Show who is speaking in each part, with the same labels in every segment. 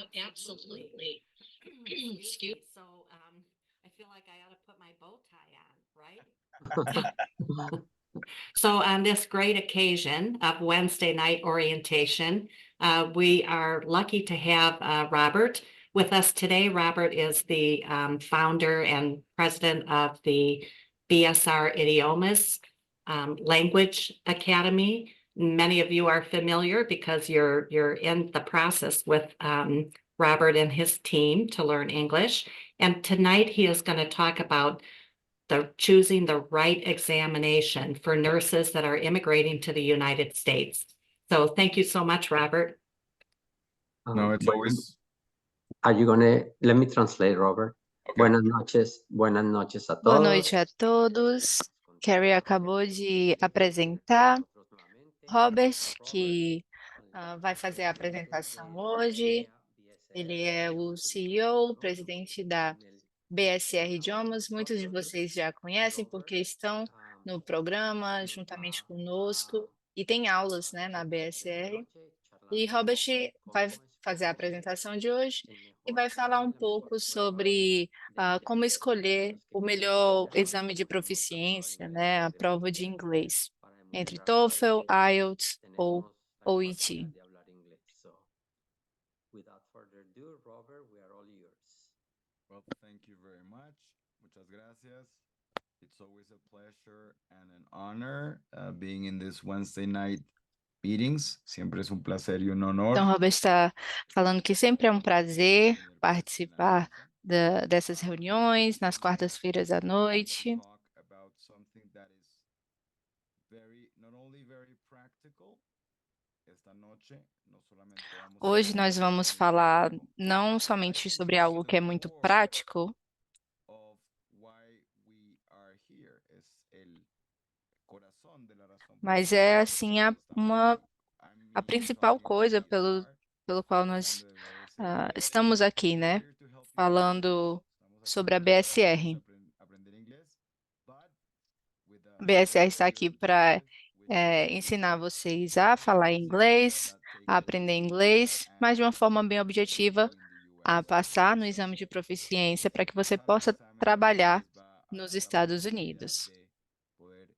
Speaker 1: Absolutely. Excuse. So, I feel like I ought to put my bow tie on, right? So on this great occasion of Wednesday night orientation, we are lucky to have Robert with us today. Robert is the founder and president of the BSR Idiomas Language Academy. Many of you are familiar because you're in the process with Robert and his team to learn English. And tonight he is going to talk about choosing the right examination for nurses that are immigrating to the United States. So thank you so much, Robert.
Speaker 2: No, it's
Speaker 3: Bueno,
Speaker 2: always
Speaker 3: are you gonna let me translate, Robert?
Speaker 2: okay.
Speaker 3: Buenas noches a
Speaker 4: Boa
Speaker 3: todos.
Speaker 4: noite a todos. Carrie acabou de apresentar Robert, que vai fazer a apresentação hoje. Ele é o CEO, presidente da BSR Idiomas. Muitos de vocês já conhecem porque estão no programa juntamente conosco e tem aulas, né, na BSR. E Robert vai fazer a apresentação de hoje e vai falar um pouco sobre como escolher o melhor exame de proficiência, né, a prova de inglês, entre TOEFL, IELTS ou OET.
Speaker 2: Well, thank you very much. Muchas gracias. It's always a pleasure and an honor being in this Wednesday night meetings. Siempre es un placer y un honor.
Speaker 4: Então, Robert está falando que sempre é um prazer participar dessas reuniões nas quartas-feiras à noite.
Speaker 2: Talk about something that is not only very practical. Esta noche, no solamente vamos a
Speaker 4: Hoje nós vamos falar não somente sobre algo que é muito prático,
Speaker 2: of why we are here. Es el corazón de la razón por
Speaker 4: mas
Speaker 2: la
Speaker 4: é
Speaker 2: cual
Speaker 4: assim a
Speaker 2: I'm
Speaker 4: principal
Speaker 2: talking
Speaker 4: coisa
Speaker 2: about BSR,
Speaker 4: pelo qual
Speaker 2: hablando
Speaker 4: nós
Speaker 2: de la BSR.
Speaker 4: estamos aqui, né?
Speaker 2: Here to help you
Speaker 4: Falando
Speaker 2: Estamos aquí
Speaker 4: sobre a
Speaker 2: para
Speaker 4: BSR.
Speaker 2: aprender inglés, but with a
Speaker 4: A BSR está aqui
Speaker 2: very
Speaker 4: para
Speaker 2: with
Speaker 4: ensinar vocês a falar inglês, a aprender inglês, mas de uma forma bem objetiva, a passar no exame de proficiência para que você possa trabalhar nos Estados Unidos.
Speaker 2: poder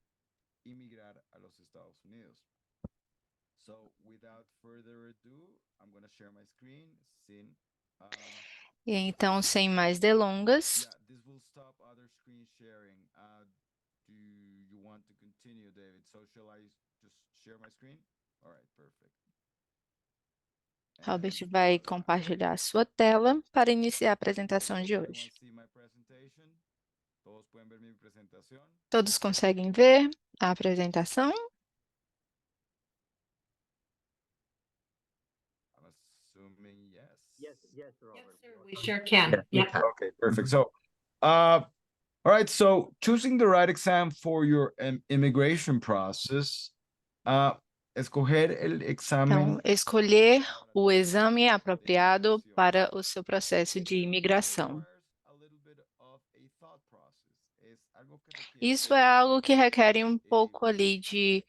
Speaker 2: imigrar a los Estados Unidos. So, without further ado, I'm going to share my screen.
Speaker 4: E então, sem mais delongas,
Speaker 2: Yeah, this will stop other screen sharing. Do you want to continue, David? So, shall I just share my screen? All right, perfect.
Speaker 4: Robert vai compartilhar a sua tela para iniciar a apresentação de
Speaker 2: Everyone
Speaker 4: hoje.
Speaker 2: see my presentation? Todos pueden ver mi presentación?
Speaker 4: Todos conseguem ver a apresentação?
Speaker 2: I'm assuming yes.
Speaker 3: Yes, Robert.
Speaker 1: We sure can. Yep.
Speaker 2: Okay, perfect. So, all right. So, choosing the right exam for your immigration process. Escoger el examen.
Speaker 4: Então, escolher o exame apropriado para o seu processo de imigração. Isso é algo que requer um pouco ali de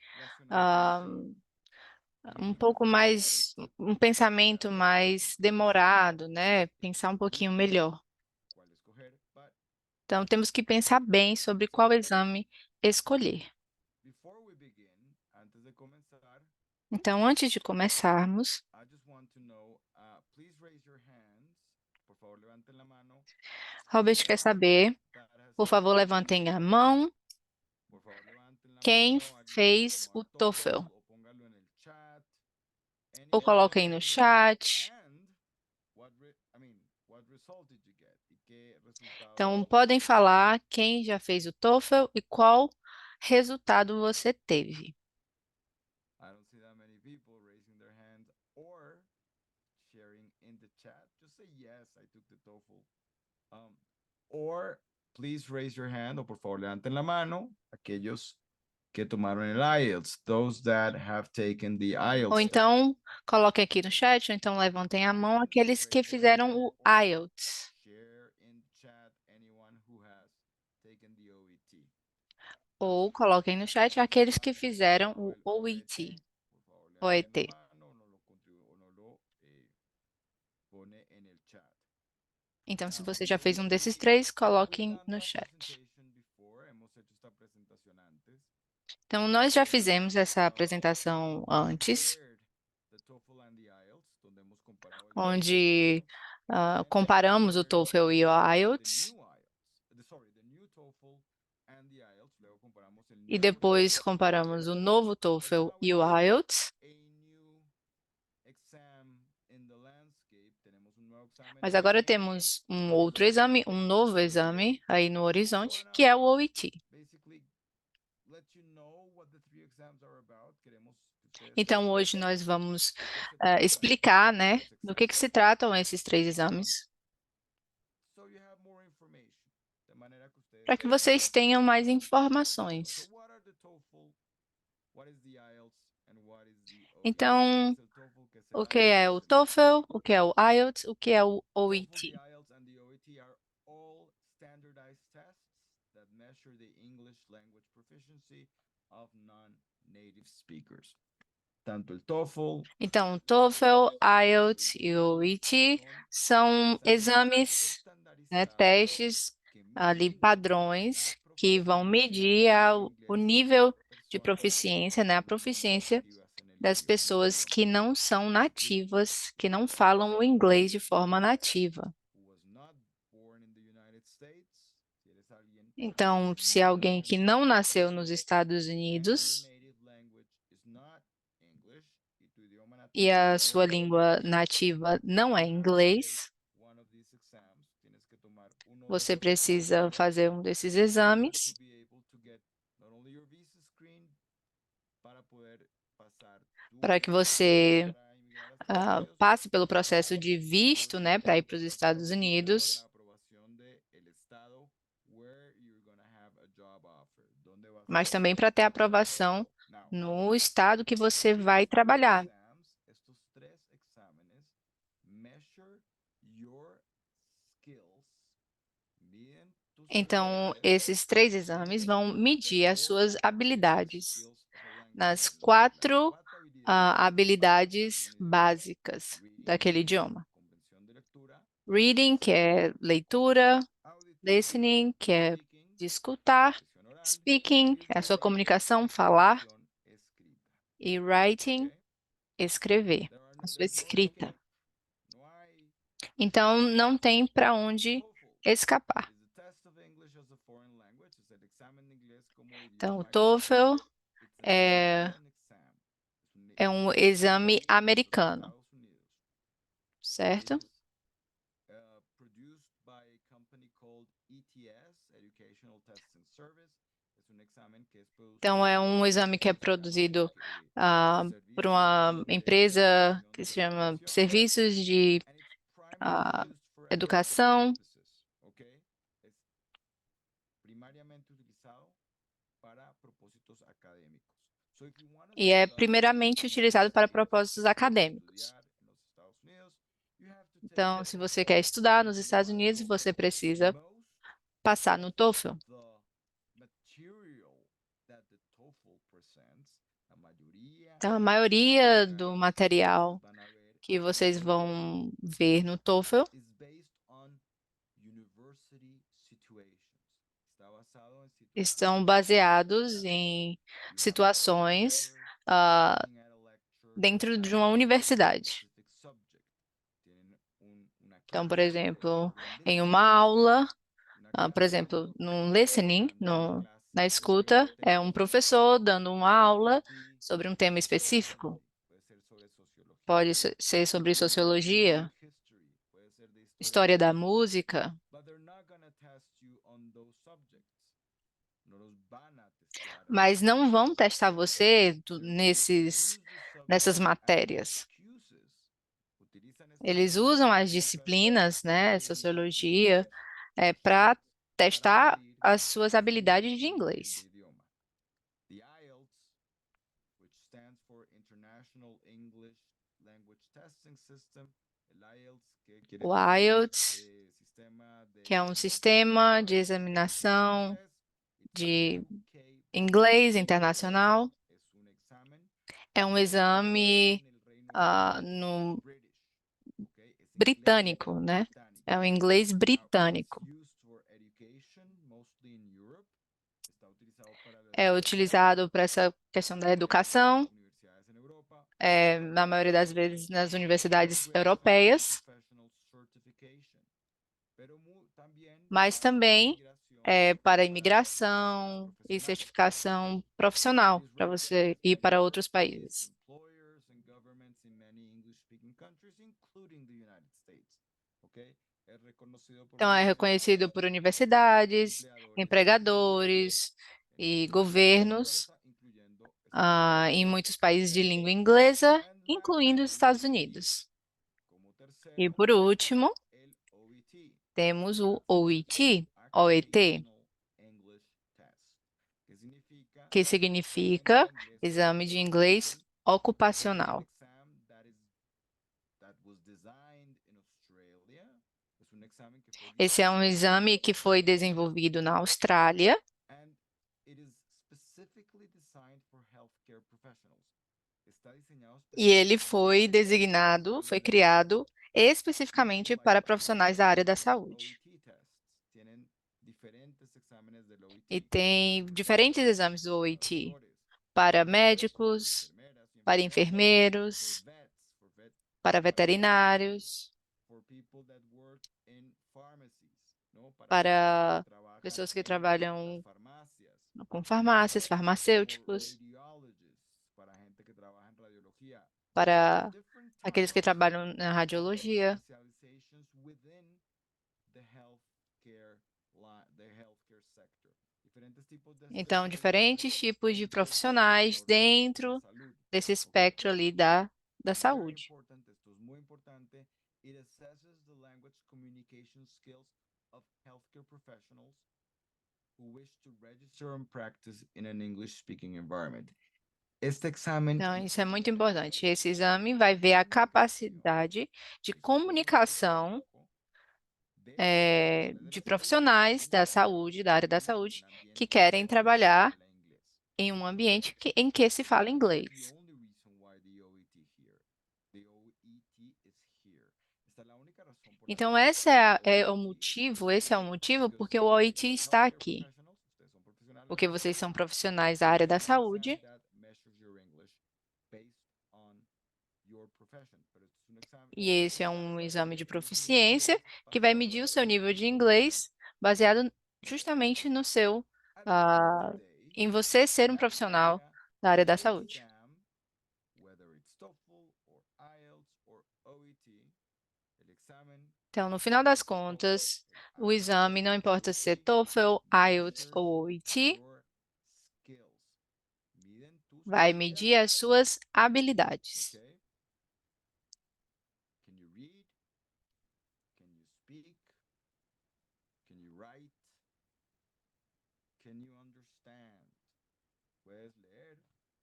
Speaker 4: um pouco mais, um pensamento mais demorado, né? Pensar um pouquinho melhor. Então, temos que pensar bem sobre qual exame escolher. Então, antes de começarmos, Robert quer saber, por favor, levantem a mão, quem fez o TOEFL? Ou coloquem no chat. Então, podem falar quem já fez o TOEFL e qual resultado você teve.
Speaker 2: I don't see that many people raising their hand or sharing in the chat. Just say yes, I took the TOEFL. Or please raise your hand, o por favor levanten la mano, aquellos que tomaron el IELTS, those that have taken the IELTS.
Speaker 4: Ou então, coloquem aqui no chat, ou então levantem a mão aqueles que fizeram o IELTS.
Speaker 2: Share in the chat anyone who has taken the OET.
Speaker 4: Ou coloquem no chat aqueles que fizeram o OET. OET.
Speaker 2: en el chat.
Speaker 4: Então, se
Speaker 2: Now,
Speaker 4: você já fez um desses
Speaker 2: we-
Speaker 4: três,
Speaker 2: we've
Speaker 4: coloquem
Speaker 2: done
Speaker 4: no
Speaker 2: that
Speaker 4: chat.
Speaker 2: presentation before, hemos hecho esta presentación antes.
Speaker 4: Então, nós já fizemos essa apresentação
Speaker 2: We
Speaker 4: antes,
Speaker 2: compared the TOEFL and the IELTS, donde hemos comparado el
Speaker 4: onde
Speaker 2: TOEFL,
Speaker 4: comparamos o TOEFL e o
Speaker 2: the
Speaker 4: IELTS,
Speaker 2: new the new TOEFL and the IELTS, luego comparamos el
Speaker 4: e
Speaker 2: nuevo
Speaker 4: depois
Speaker 2: TOEFL.
Speaker 4: comparamos o novo
Speaker 2: But
Speaker 4: TOEFL
Speaker 2: now
Speaker 4: e
Speaker 2: we
Speaker 4: o
Speaker 2: have
Speaker 4: IELTS.
Speaker 2: a new exam in the landscape. Tenemos un nuevo examen
Speaker 4: Mas
Speaker 2: en el
Speaker 4: agora
Speaker 2: landscape.
Speaker 4: temos um outro exame, um novo exame aí no horizonte, que é o OET.
Speaker 2: Basically, let you know what the three exams are about. Queremos que ustedes
Speaker 4: Então, hoje nós vamos
Speaker 2: de qué se tratan
Speaker 4: explicar, né,
Speaker 2: estos
Speaker 4: do que
Speaker 2: exámenes.
Speaker 4: se tratam esses três exames,
Speaker 2: So you have more information, de maneira que ustedes
Speaker 4: para que vocês tenham mais
Speaker 2: So
Speaker 4: informações.
Speaker 2: what are the TOEFL? What is the IELTS and what is the OET?
Speaker 4: Então,
Speaker 2: ¿Qué es el TOEFL? ¿Qué es el
Speaker 4: o que
Speaker 2: IELTS?
Speaker 4: é o TOEFL, o que é o IELTS, o que é o
Speaker 2: TOEFL,
Speaker 4: OET.
Speaker 2: the IELTS, and the OET are all standardized tests that measure the English language proficiency of non-native speakers. Tanto el TOEFL,
Speaker 4: Então, o TOEFL, IELTS e o OET são exames, né, testes ali padrões que vão medir o nível de proficiência, né, a proficiência das pessoas que não são nativas, que não falam o inglês de forma nativa. Então, se alguém que não nasceu nos Estados Unidos e a sua língua nativa não é inglês, você precisa fazer um desses exames para que você passe pelo processo de visto, né, para ir para os Estados Unidos, mas também para ter aprovação no estado que você vai trabalhar. Então, esses três exames vão medir as suas habilidades nas quatro habilidades básicas daquele idioma. Reading, que é leitura, listening, que é de escutar, speaking, é a sua comunicação, falar, e writing, escrever, a sua escrita. Então, não tem para onde escapar. Então, o TOEFL é um exame americano, certo? Então, é um exame que é produzido por uma empresa que se chama Serviços de Educação. E é primeiramente utilizado para propósitos acadêmicos. Então, se você quer estudar nos Estados Unidos, você precisa passar no TOEFL. Então, a maioria do material que vocês vão ver no TOEFL estão baseados em situações dentro de uma universidade. Então, por exemplo, em uma aula, por exemplo, no listening, na escuta, é um professor dando uma aula sobre um tema específico. Pode ser sobre sociologia, história da música. Mas não vão testar você nessas matérias. Eles usam as disciplinas, né, sociologia, para testar as suas habilidades de inglês. O IELTS, que é um sistema de examinação de inglês internacional, é um exame britânico, né? É o inglês britânico. É utilizado para essa questão da educação, na maioria das vezes nas universidades europeias, mas também para imigração e certificação profissional, para você ir para outros países. Então, é reconhecido por universidades, empregadores e governos, em muitos países de língua inglesa, incluindo os Estados Unidos. E por último, temos o OET, que significa Exame de Inglês Ocupacional. Esse é um exame que foi desenvolvido na Austrália e ele foi designado, foi criado especificamente para profissionais da área da saúde. E tem diferentes exames do OET para médicos, para enfermeiros, para veterinários, para pessoas que trabalham com farmácias, farmacêuticos, para aqueles que trabalham na radiologia. Então, diferentes tipos de profissionais dentro desse espectro ali da saúde. Então, isso é muito importante. Esse exame vai ver a capacidade de comunicação de profissionais da saúde, da área da saúde, que querem trabalhar em um ambiente em que se fala inglês. Então, esse é o motivo porque o OIT está aqui. Porque vocês são profissionais da área da saúde. E esse é um exame de proficiência que vai medir o seu nível de inglês baseado justamente no em você ser um profissional da área da saúde. Então, no final das contas, o exame, não importa se é TOEFL, IELTS ou OET, vai medir as suas habilidades.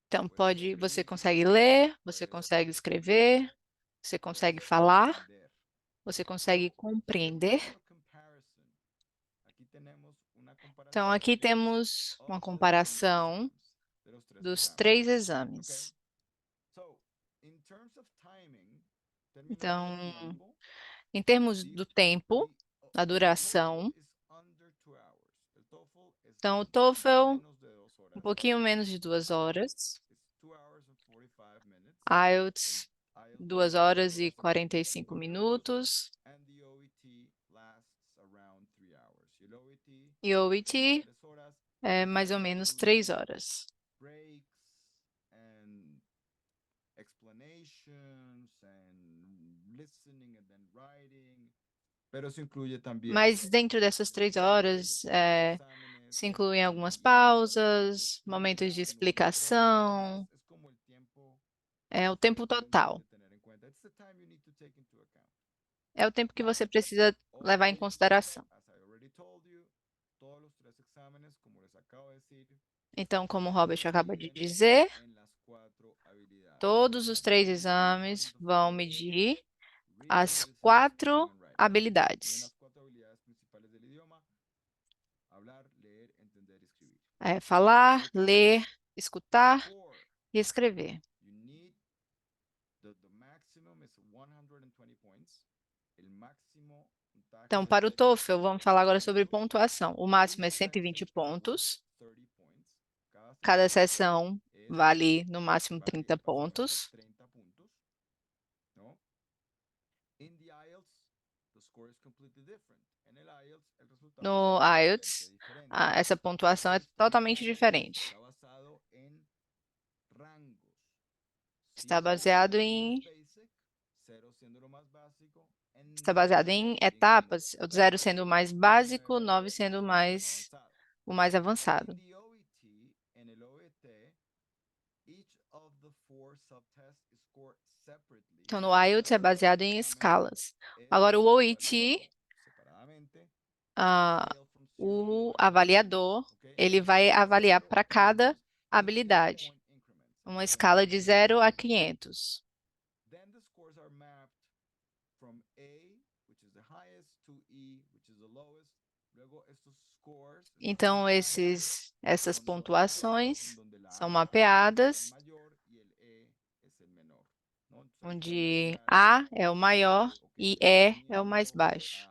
Speaker 4: Então, você consegue ler, você consegue escrever, você consegue falar, você consegue compreender. Então, aqui temos uma comparação dos 3 exames. Então, em termos do tempo, a duração, então o TOEFL, um pouquinho menos de 2 horas, IELTS, 2 horas e 45 minutos, e OET, mais ou menos 3 horas. Mas dentro dessas 3 horas, se incluem algumas pausas, momentos de explicação, é o tempo total. É o tempo que você precisa levar em consideração. Então, como o Robert acaba de dizer, todos os 3 exames vão medir as 4 habilidades. Falar, ler, escutar e escrever. Então, para o TOEFL, vamos falar agora sobre pontuação. O máximo é 120 pontos. Cada sessão vale no máximo 30 pontos. No IELTS, essa pontuação é totalmente diferente. Está baseado em etapas, o 0 sendo o mais básico, 9 sendo o mais avançado. Então, no IELTS é baseado em escalas. Agora, o OET, o avaliador, ele vai avaliar para cada habilidade, uma escala de 0 a 500. Então, essas pontuações são mapeadas, onde A é o maior e E é o mais baixo.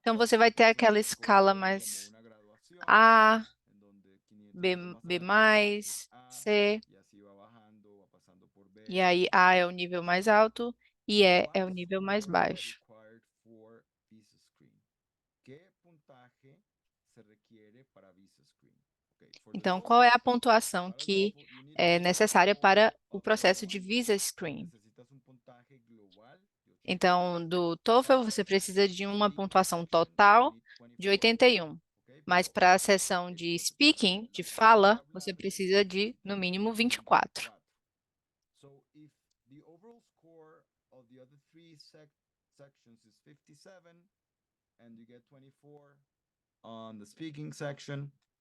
Speaker 4: Então, você vai ter aquela escala mais A, B, C, e aí A é o nível mais alto e E é o nível mais baixo. Então, qual é a pontuação que é necessária para o processo de Visa Screen? Então, do TOEFL, você precisa de uma pontuação total de 81. Mas para a sessão de speaking, de fala, você precisa de, no mínimo, 24.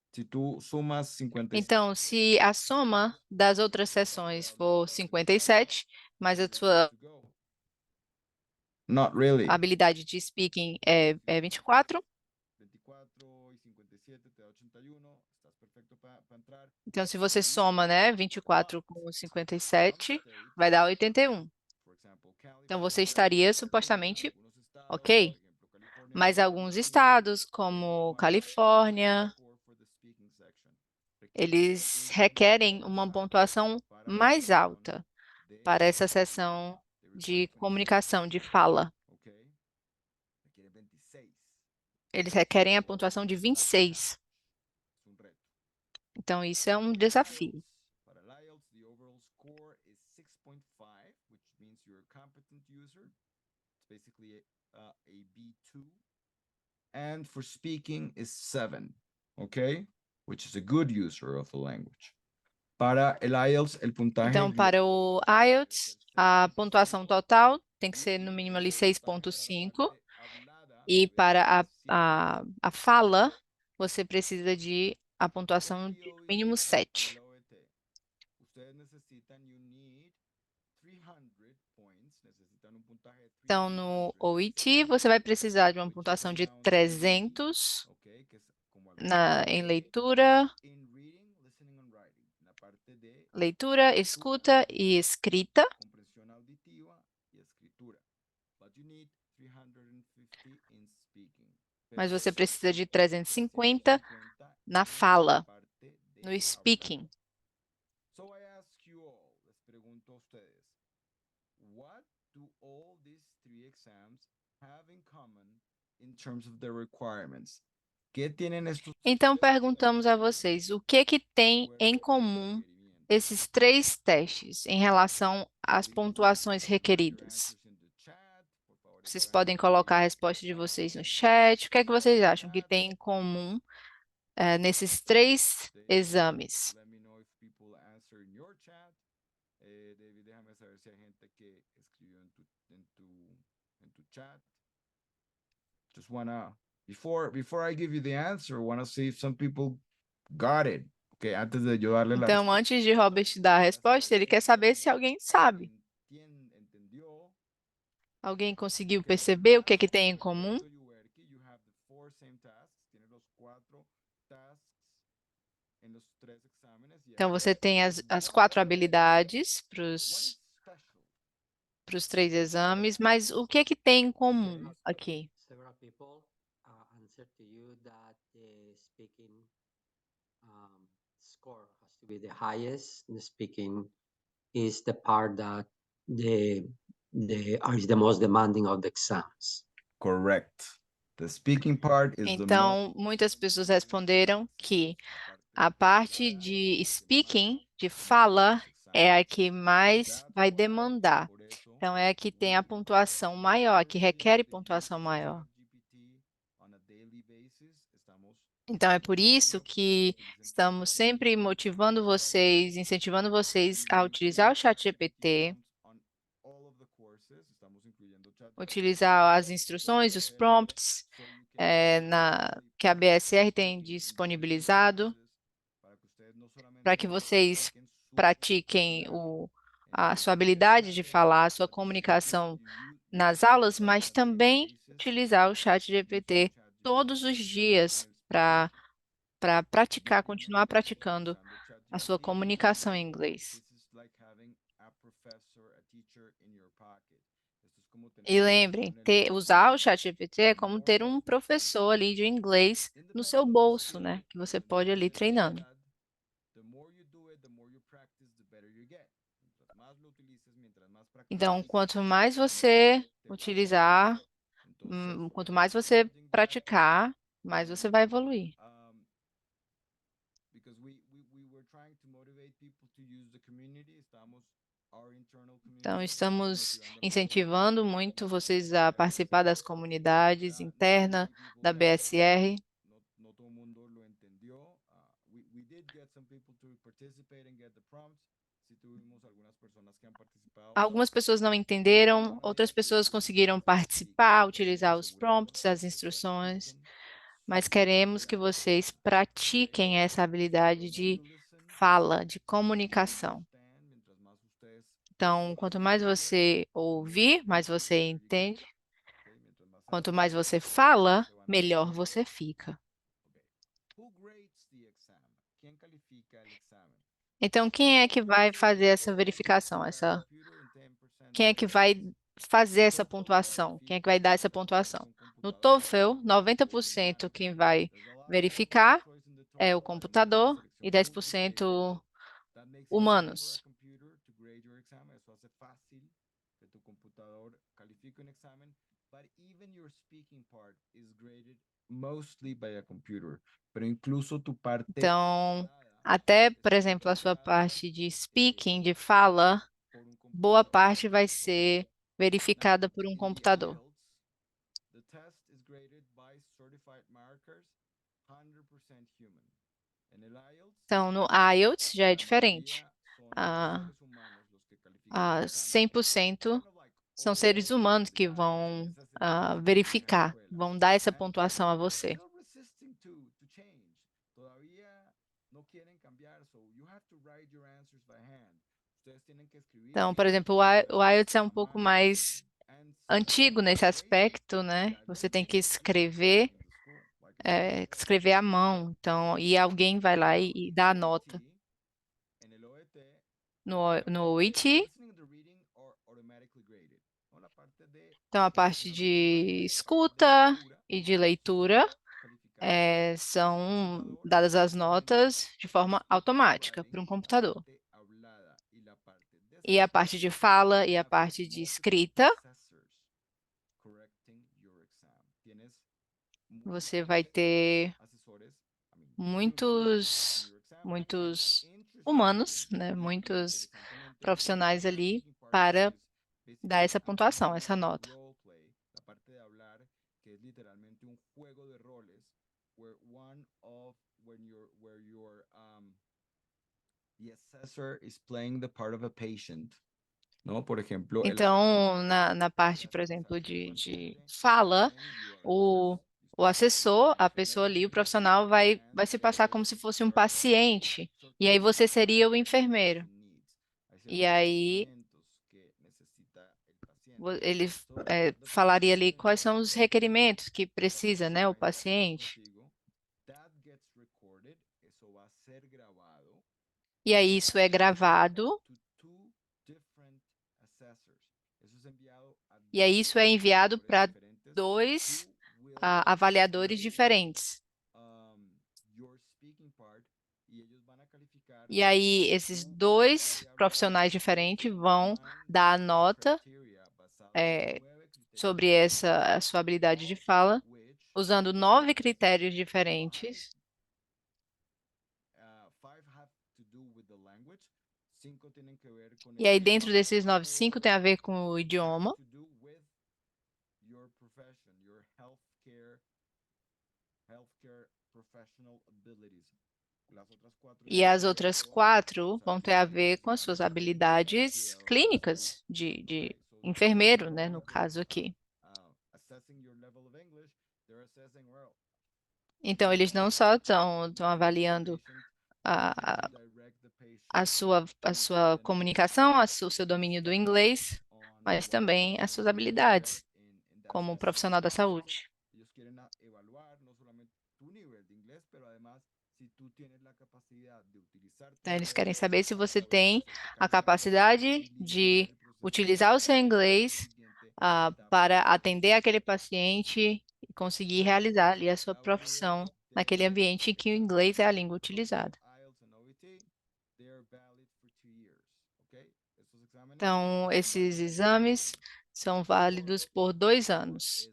Speaker 2: Se tu sumas 57.
Speaker 4: Então, se a soma das outras sessões for 57, mas a sua
Speaker 2: Not really.
Speaker 4: habilidade de speaking é 24,
Speaker 2: 24 e 57 te dá 81. Estás perfecto para entrar.
Speaker 4: então se você soma, né, 24 com 57, vai dar 81. Então, você estaria supostamente ok. Mas alguns estados, como Califórnia, eles requerem uma pontuação mais alta para essa sessão de comunicação, de fala. Eles requerem a pontuação de 26. Então, isso é um desafio.
Speaker 2: Para IELTS, the overall score is 6.5, which means you're a competent user. It's basically a B2. And for speaking is 7, okay? Which is a good user of the language. Para el IELTS, el puntaje
Speaker 4: Então, para o IELTS, a pontuação total tem que ser no mínimo ali 6.5. E para a fala, você precisa de a pontuação de no mínimo 7. Então, no OET, você vai precisar de uma pontuação de 300 em leitura, escuta e escrita. Mas você precisa de 350 na fala, no speaking.
Speaker 2: So I ask you all, les pregunto a ustedes, what do all these three exams have in common in terms of the requirements? ¿Qué tienen estos
Speaker 4: Então, perguntamos a vocês, o que tem em comum esses 3 testes em relação às pontuações requeridas? Vocês podem colocar a resposta de vocês no chat. O que é que vocês acham que tem em comum nesses 3 exames?
Speaker 2: Let me know if people answer in your chat. David, déjame saber si hay gente que escribió en tu chat. Just wanna, before I give you the answer, wanna see if some people got it. Okay, antes de yo darle la
Speaker 4: Então, antes de Robert dar a resposta, ele quer saber se alguém sabe.
Speaker 2: entendió.
Speaker 4: Alguém conseguiu perceber o que é que tem em comum?
Speaker 2: You have the 4 same tasks. Tiene los 4 tasks en los 3 exámenes.
Speaker 4: Então, você tem as 4 habilidades para os para os 3 exames, mas o que é que tem em comum aqui?
Speaker 3: Several people answer to you that the speaking score has to be the highest. The speaking is the part that is the most demanding of the exams.
Speaker 2: Correct. The speaking part is the
Speaker 4: Então, muitas pessoas responderam que a parte de speaking, de fala, é a que mais vai demandar. Então, é a que tem a pontuação maior, a que requer pontuação maior. Então, é por isso que estamos sempre motivando vocês, incentivando vocês a utilizar o ChatGPT, utilizar as instruções, os prompts, que a BSR tem disponibilizado, para que vocês pratiquem a sua habilidade de falar, a sua comunicação nas aulas, mas também utilizar o ChatGPT todos os dias para praticar, continuar praticando a sua comunicação em inglês. E lembrem, usar o ChatGPT é como ter um professor ali de inglês no seu bolso, né? Que você pode ir ali treinando. Então, quanto mais você utilizar, quanto mais você praticar, mais você vai evoluir. Então, estamos incentivando muito vocês a participar das comunidades internas da BSR.
Speaker 2: No todo mundo lo entendió. We did get some people to participate and get the prompts. Sí tuvimos algunas personas que han participado.
Speaker 4: Algumas pessoas não entenderam, outras pessoas conseguiram participar, utilizar os prompts, as instruções, mas queremos que vocês pratiquem essa habilidade de fala, de comunicação. Então, quanto mais você ouvir, mais você entende. Quanto mais você fala, melhor você fica. Então, quem é que vai fazer essa verificação? Quem é que vai fazer essa pontuação? Quem é que vai dar essa pontuação? No TOEFL, 90% quem vai verificar é o computador e 10% humanos. Então, até, por exemplo, a sua parte de speaking, de fala, boa parte vai ser verificada por um computador. Então, no IELTS já é diferente. 100% são seres humanos que vão verificar, vão dar essa pontuação a você. Então, por exemplo, o IELTS é um pouco mais antigo nesse aspecto, né? Você tem que escrever à mão, então, e alguém vai lá e dá a nota. No OIT, então a parte de escuta e de leitura são dadas as notas de forma automática por um computador. E a parte de fala e a parte de escrita, você vai ter muitos humanos, né? Muitos profissionais ali para dar essa pontuação, essa nota. Então, na parte, por exemplo, de fala, o assessor, a pessoa ali, o profissional, vai se passar como se fosse um paciente, e aí você seria o enfermeiro. E aí ele falaria ali quais são os requerimentos que precisa, né, o paciente. E aí isso é gravado E aí isso é enviado para dois avaliadores diferentes. E aí esses dois profissionais diferentes vão dar a nota sobre a sua habilidade de fala, usando 9 critérios diferentes. E aí, dentro desses 9, 5 tem a ver com o idioma. E as outras 4 vão ter a ver com as suas habilidades clínicas de enfermeiro, né, no caso aqui. Então, eles não só estão avaliando a, a sua comunicação, o seu domínio do inglês, mas também as suas habilidades como profissional da saúde. Então, eles querem saber se você tem a capacidade de utilizar o seu inglês para atender aquele paciente e conseguir realizar ali a sua profissão naquele ambiente em que o inglês é a língua utilizada. Então, esses exames são válidos por 2 anos.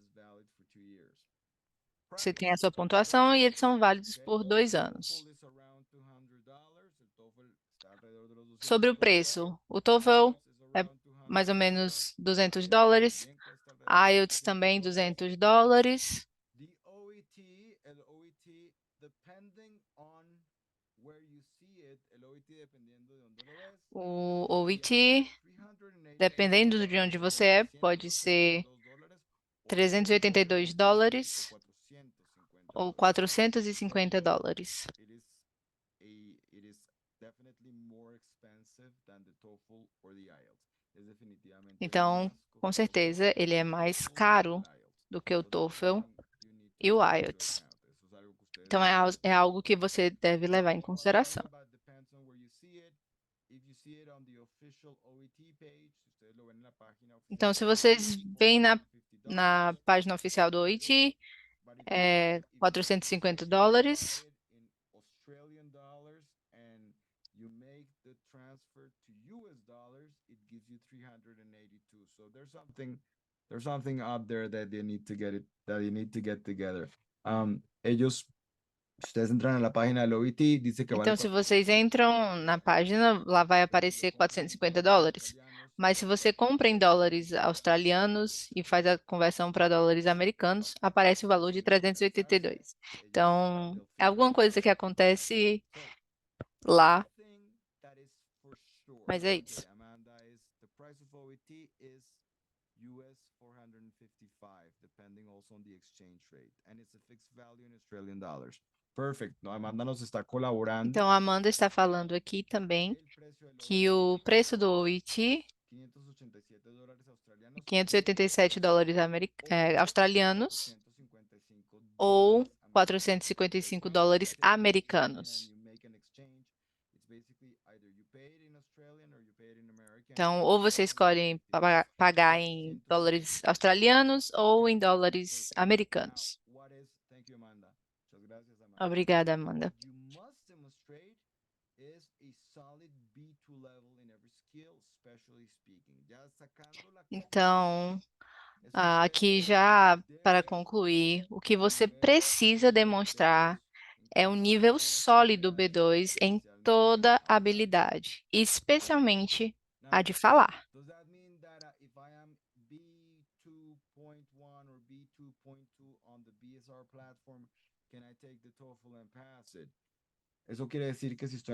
Speaker 4: Você tem a sua pontuação e eles são válidos por 2 anos. Sobre o preço, o TOEFL é mais ou menos $200, IELTS também $200. O OET, dependendo de onde você é, pode ser $382 ou $450. Então, com certeza, ele é mais caro do que o TOEFL e o IELTS. Então, é algo que você deve levar em consideração. Então, se vocês veem na página oficial do OIT, é $450.
Speaker 2: There's something up there that you need to get together. Ellos, ustedes entran a la página del OIT, dice que vale
Speaker 4: Então, se vocês entram na página, lá vai aparecer $450. Mas se você compra em dólares australianos e faz a conversão para dólares americanos, aparece o valor de 382. Então, é alguma coisa que acontece lá, mas é isso.
Speaker 2: US 455, depending also on the exchange rate, and it's a fixed value in Australian dollars. Perfect. No, Amanda nos está colaborando.
Speaker 4: Então, a Amanda está falando aqui também que o preço do OIT é $587 australianos ou $455 americanos. Então, ou você escolhe pagar em dólares australianos ou em dólares americanos. Obrigada, Amanda. Então, aqui já para concluir, o que você precisa demonstrar é um nível sólido B2 em toda habilidade, especialmente a de falar.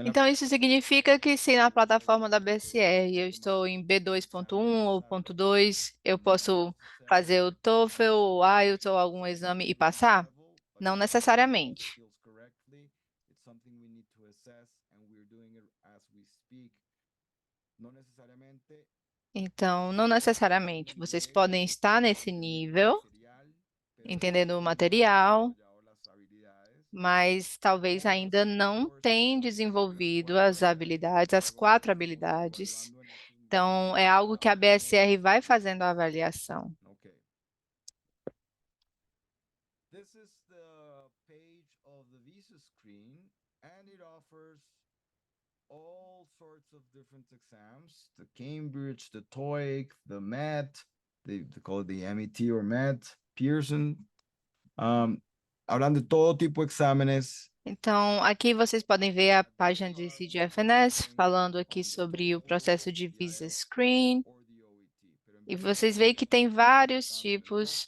Speaker 4: Então, isso significa que se na plataforma da BSR eu estou em B2.1 ou ponto 2, eu posso fazer o TOEFL, o IELTS ou algum exame e passar? Não necessariamente. Então, não necessariamente. Vocês podem estar nesse nível, entendendo o material, mas talvez ainda não tenham desenvolvido as habilidades, as 4 habilidades Então, é algo que a BSR vai fazendo a avaliação.
Speaker 2: Okay. This is the page of the visa screen, and it offers all sorts of different exams: the Cambridge, the TOEIC, the MET, they call it the MET or MET, Pearson. Hablan de todo tipo de exámenes.
Speaker 4: Então, aqui vocês podem ver a página de CGFNS falando aqui sobre o processo de visa screen. E vocês veem que tem vários tipos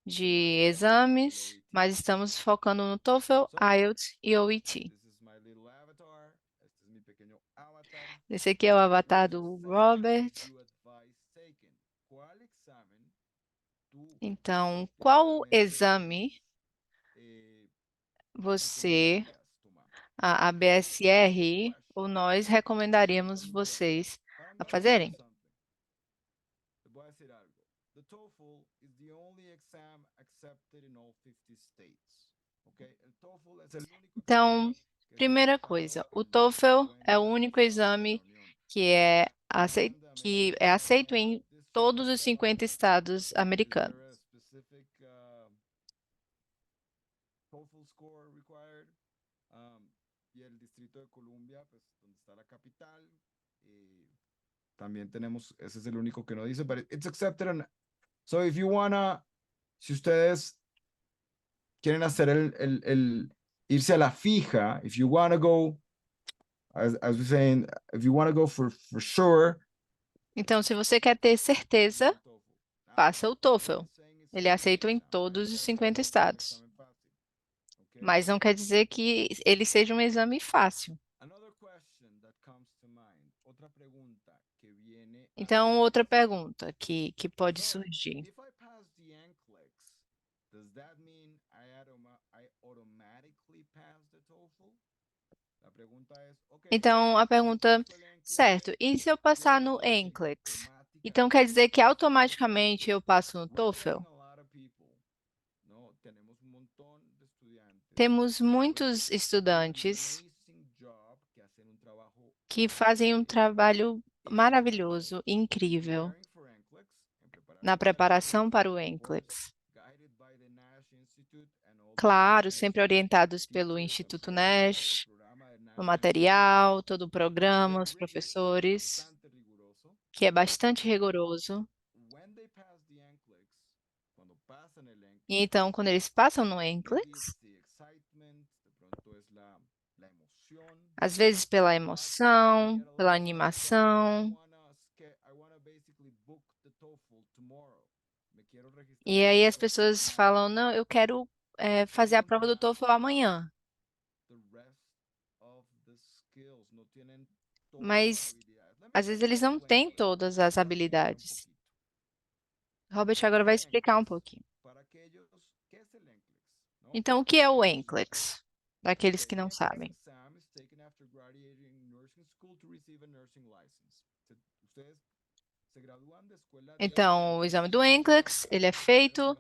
Speaker 4: de exames, mas estamos focando no TOEFL, IELTS e OET. Esse aqui é o avatar do Robert. Então, qual exame você, a BSR ou nós recomendaríamos vocês a fazerem?
Speaker 2: Te voy a decir algo. The TOEFL is the only exam accepted in all 50 states. Okay? El TOEFL es el único
Speaker 4: Então,
Speaker 2: examen que es
Speaker 4: primeira
Speaker 2: aceptado
Speaker 4: coisa, o
Speaker 2: en
Speaker 4: TOEFL é o
Speaker 2: 50
Speaker 4: único
Speaker 2: estados de la
Speaker 4: exame
Speaker 2: Unión.
Speaker 4: que é aceito em todos os 50 estados
Speaker 2: Is there
Speaker 4: americanos.
Speaker 2: a specific TOEFL score required? Y el Distrito de Columbia, pues donde está la capital, también tenemos, ese es el único que no dice, but it's accepted. So if you wanna, si ustedes quieren hacer irse a la fija, if you wanna go, as we're saying, if you wanna go for sure,
Speaker 4: Então, se você quer ter certeza, faça o TOEFL. Ele é aceito em todos os 50 estados. Mas não quer dizer que ele seja um exame fácil. Então, outra pergunta que pode surgir.
Speaker 2: If I pass the NCLEX, does that mean I automatically pass the TOEFL? La pregunta es, okay,
Speaker 4: Então, a pergunta,
Speaker 2: paso el NCLEX,
Speaker 4: certo, e se eu passar no NCLEX? Então, quer dizer que automaticamente eu passo no
Speaker 2: we're
Speaker 4: TOEFL?
Speaker 2: getting a lot of people. No, tenemos un montón de estudiantes
Speaker 4: Temos muitos
Speaker 2: que hacen
Speaker 4: estudantes
Speaker 2: amazing job, que hacen un trabajo
Speaker 4: que fazem um trabalho maravilhoso, incrível,
Speaker 2: preparing for NCLEX, en
Speaker 4: na preparação para o NCLEX.
Speaker 2: guided by the Nash Institute and all the
Speaker 4: Claro,
Speaker 2: teachers,
Speaker 4: sempre orientados pelo
Speaker 2: teachers,
Speaker 4: Instituto
Speaker 2: themselves, todo el
Speaker 4: Nash,
Speaker 2: programa del Nash
Speaker 4: o
Speaker 2: Institute,
Speaker 4: material, todo o
Speaker 2: que es
Speaker 4: programa, os
Speaker 2: rigorous,
Speaker 4: professores,
Speaker 2: bastante riguroso.
Speaker 4: que é bastante rigoroso.
Speaker 2: When they pass the NCLEX, cuando pasan el NCLEX,
Speaker 4: E então, quando eles passam no
Speaker 2: maybe
Speaker 4: NCLEX,
Speaker 2: it's the excitement, de pronto es la emoción.
Speaker 4: às vezes pela
Speaker 2: They
Speaker 4: emoção,
Speaker 2: get a
Speaker 4: pela
Speaker 2: lot of students saying,
Speaker 4: animação,
Speaker 2: I wanna basically book the TOEFL tomorrow. Me quiero registrar
Speaker 4: e
Speaker 2: para
Speaker 4: aí
Speaker 2: el
Speaker 4: as
Speaker 2: TOEFL
Speaker 4: pessoas
Speaker 2: mañana.
Speaker 4: falam, não, eu quero fazer a
Speaker 2: They
Speaker 4: prova do
Speaker 2: don't
Speaker 4: TOEFL amanhã.
Speaker 2: the rest of the skills, no tienen todas las
Speaker 4: Mas
Speaker 2: habilidades.
Speaker 4: às vezes eles não têm todas as habilidades. Robert agora vai explicar um pouquinho.
Speaker 2: Para aquellos, ¿qué es el NCLEX? ¿No?
Speaker 4: Então, o que é o NCLEX? Para aqueles que não sabem.
Speaker 2: Exam is taken after graduating nursing school to receive a nursing license. Ustedes se gradúan de escuela de
Speaker 4: Então, o exame do NCLEX, ele é feito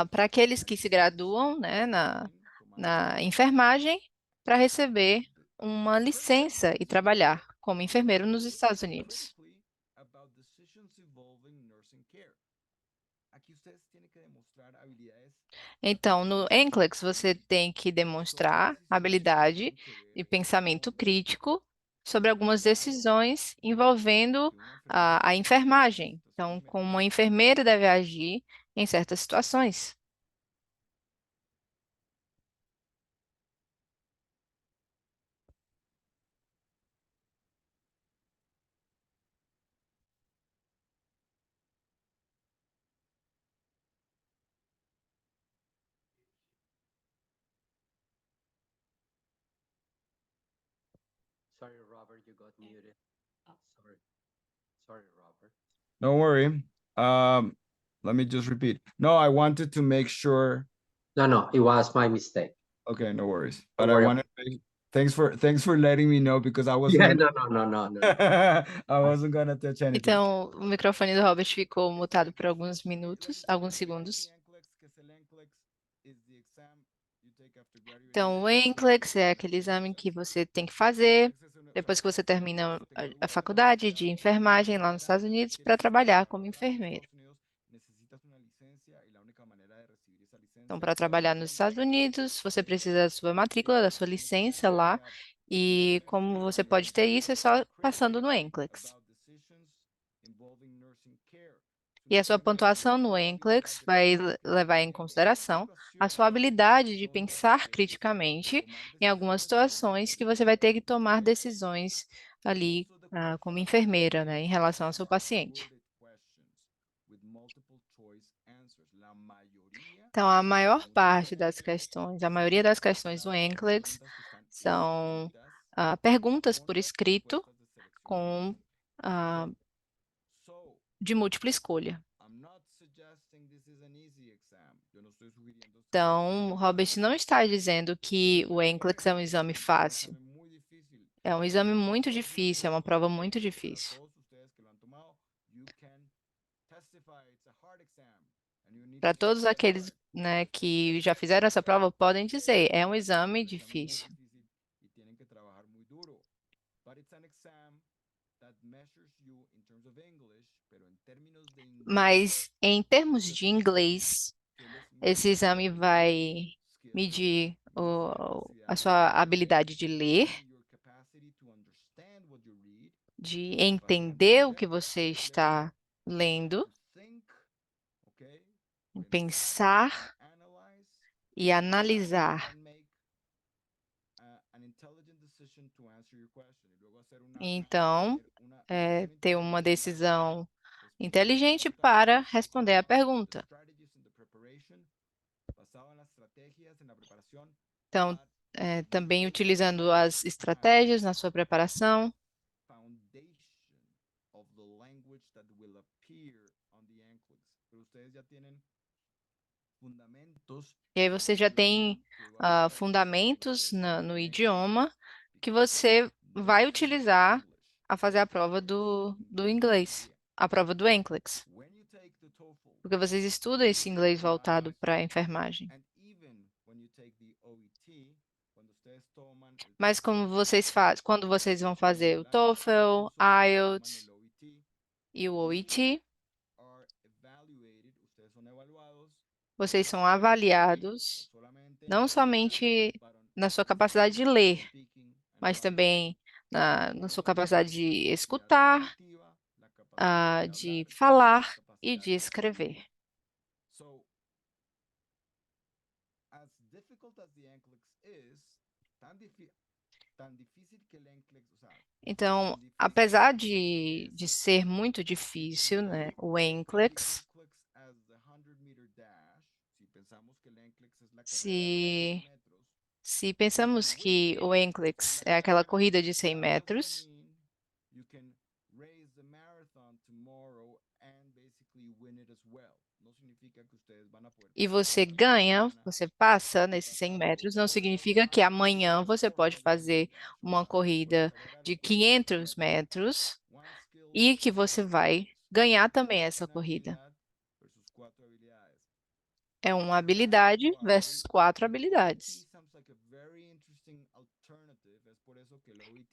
Speaker 4: para aqueles que se graduam, né, na enfermagem para receber uma licença e trabalhar como enfermeiro nos Estados Unidos.
Speaker 2: about decisions involving nursing care. Aqui ustedes tienen que demostrar habilidades
Speaker 4: Então, no NCLEX, você tem que demonstrar habilidade e pensamento crítico sobre algumas decisões envolvendo a enfermagem. Então, como uma enfermeira deve agir em certas situações.
Speaker 3: Sorry, Robert, you got muted.
Speaker 1: Oh.
Speaker 3: Sorry. Sorry, Robert.
Speaker 2: Don't worry. Let me just repeat. No, I wanted to make sure.
Speaker 3: No, it was my mistake.
Speaker 2: Okay, no worries.
Speaker 3: Don't
Speaker 2: But I
Speaker 3: worry
Speaker 2: wanted thanks for letting me know because I wasn't
Speaker 3: Yeah,
Speaker 2: gonna,
Speaker 3: no.
Speaker 2: I wasn't gonna touch anything.
Speaker 4: Então, o microfone do Robert ficou mutado por alguns minutos, alguns segundos.
Speaker 2: Então,
Speaker 4: Então, o NCLEX é aquele exame que você tem que fazer depois que você termina a faculdade de enfermagem lá nos Estados Unidos para trabalhar como enfermeiro. Então, para trabalhar nos Estados Unidos, você precisa da sua matrícula, da sua licença lá, e como você pode ter isso é só passando no NCLEX. E a sua pontuação no NCLEX vai levar em consideração a sua habilidade de pensar criticamente em algumas situações que você vai ter que tomar decisões ali, como enfermeira, né, em relação ao seu paciente. Então, a maior parte das questões, a maioria das questões do NCLEX são perguntas por escrito com de múltipla escolha. Então, Robert não está dizendo que o NCLEX é um exame fácil. É um exame muito difícil, é uma prova muito difícil. Para todos aqueles, né, que já fizeram essa prova, podem dizer, é um exame difícil. Mas em termos de inglês, esse exame vai medir a sua habilidade de ler, de entender o que você está lendo, pensar e analisar. Então, ter uma decisão inteligente para responder à pergunta. Então, também utilizando as estratégias na sua preparação. E aí você já tem fundamentos no idioma que você vai utilizar a fazer a prova do inglês, a prova do NCLEX. Porque vocês estudam esse inglês voltado para a enfermagem. Mas como vocês fazem, quando vocês vão fazer o TOEFL, IELTS e o OET, vocês são avaliados não somente na sua capacidade de ler, mas também na sua capacidade de escutar, de falar e de escrever. Então, apesar de ser muito difícil, né, o NCLEX, se pensamos que o NCLEX é aquela corrida de 100 metros, e você ganha, você passa nesses 100 metros, não significa que amanhã você pode fazer uma corrida de 500 metros e que você vai ganhar também essa corrida. É uma habilidade versus 4 habilidades.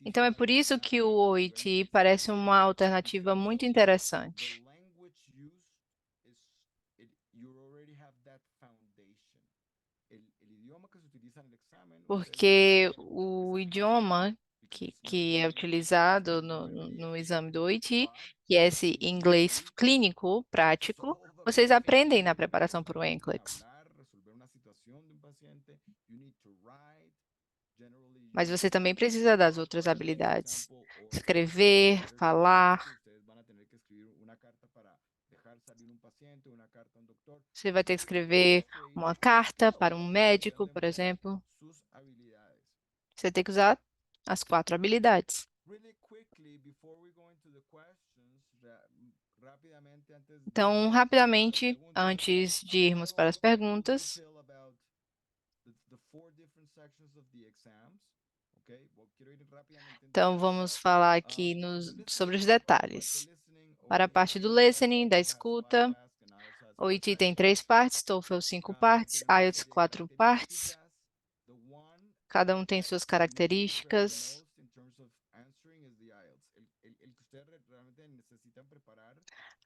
Speaker 4: Então é por isso que o OET parece uma alternativa muito interessante. Porque o idioma que é utilizado no exame do OET, que é esse inglês clínico, prático, vocês aprendem na preparação para o NCLEX. Mas você também precisa das outras habilidades. Escrever, falar. Você vai ter que escrever uma carta para um médico, por exemplo. Você tem que usar as 4 habilidades. Então, rapidamente, antes de irmos para as perguntas, então vamos falar aqui sobre os detalhes. Para a parte do listening, da escuta, o OET tem 3 partes, TOEFL 5 partes, IELTS 4 partes. Cada um tem suas características.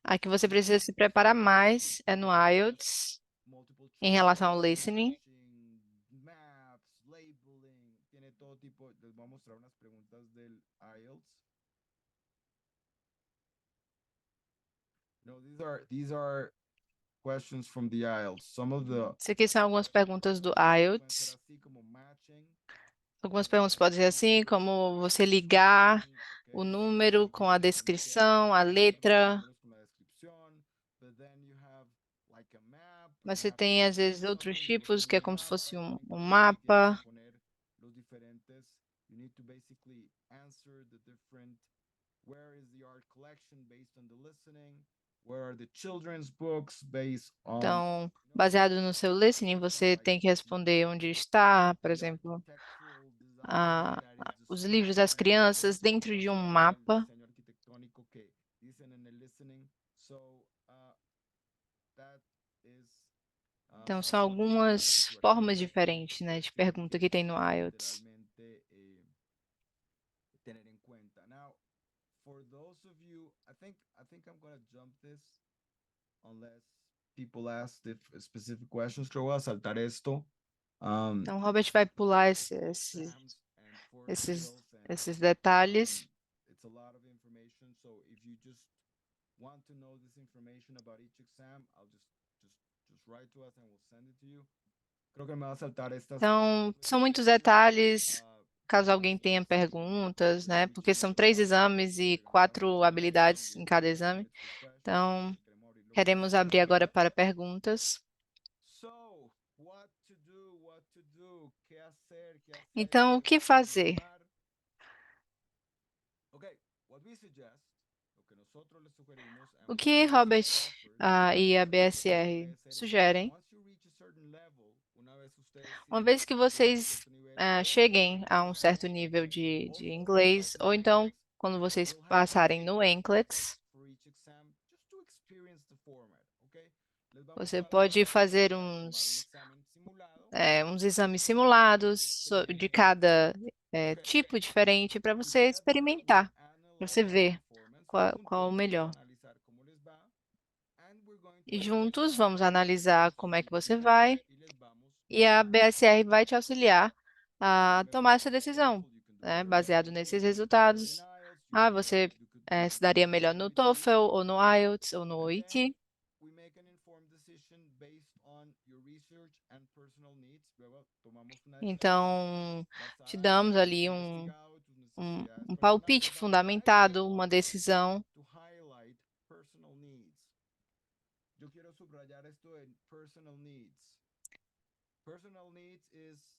Speaker 4: A que você precisa se preparar mais é no IELTS,
Speaker 2: multiple
Speaker 4: em
Speaker 2: choice,
Speaker 4: relação ao listening.
Speaker 2: matching, maps, labeling, tiene todo tipo. Les voy a mostrar unas preguntas del IELTS. No, these are questions from the IELTS. Some of the
Speaker 4: Isso aqui são algumas perguntas do
Speaker 2: pueden
Speaker 4: IELTS.
Speaker 2: ser así como matching.
Speaker 4: Algumas perguntas podem ser assim, como você ligar o número com a descrição, a letra. Mas você tem, às vezes, outros tipos, que é como se fosse um mapa.
Speaker 2: Where is the art collection based on the listening? Where are the children's books based on
Speaker 4: Então, baseado no seu listening, você tem que responder onde está, por exemplo, os livros das crianças dentro de um mapa. Então, são algumas formas diferentes, né, de pergunta que tem no IELTS.
Speaker 2: Tener en cuenta. Now, for those of you, I think I'm gonna jump this unless people ask specific questions. Yo voy a saltar esto.
Speaker 4: Então, o Robert vai pular
Speaker 2: Exams and for
Speaker 4: esses,
Speaker 2: skills and
Speaker 4: esses detalhes.
Speaker 2: it's a lot of information. So if you just want to know this information about each exam, I'll just write to us and we'll send it to you. Creo que me va a saltar estas.
Speaker 4: Então, são muitos detalhes, caso alguém tenha perguntas, né? Porque são 3 exames e 4 habilidades em cada exame. Então, queremos abrir agora para perguntas.
Speaker 2: So, what to do, what to do, que hacer, que hacer,
Speaker 4: Então, o que fazer?
Speaker 2: Okay, what we suggest, lo que nosotros les sugerimos, and
Speaker 4: O
Speaker 2: what
Speaker 4: que
Speaker 2: we also
Speaker 4: Robert
Speaker 2: offer,
Speaker 4: e a
Speaker 2: lo que
Speaker 4: BSR
Speaker 2: BSR
Speaker 4: sugerem?
Speaker 2: once you reach a certain level, una vez ustedes
Speaker 4: Uma
Speaker 2: sientan
Speaker 4: vez que
Speaker 2: que tienen
Speaker 4: vocês
Speaker 2: cierto nivel, ou
Speaker 4: cheguem a um
Speaker 2: NCLEX,
Speaker 4: certo nível de
Speaker 2: also
Speaker 4: inglês, ou então
Speaker 2: NCLEX,
Speaker 4: quando vocês
Speaker 2: you'll have to
Speaker 4: passarem
Speaker 2: take
Speaker 4: no
Speaker 2: a
Speaker 4: NCLEX,
Speaker 2: test for each exam just to experience the format, okay? Les vamos
Speaker 4: você
Speaker 2: a dar
Speaker 4: pode
Speaker 2: la
Speaker 4: fazer
Speaker 2: oportunidad de tomar un examen simulado.
Speaker 4: uns exames simulados de cada tipo diferente para você experimentar, para você ver qual o melhor. E juntos vamos analisar como é que você vai e a BSR vai te auxiliar a tomar essa decisão, né, baseado nesses resultados. Você se daria melhor no TOEFL ou no IELTS ou no OET. Então, te damos ali um palpite fundamentado, uma decisão.
Speaker 2: Eu quero subrayar esto en personal needs. Personal needs is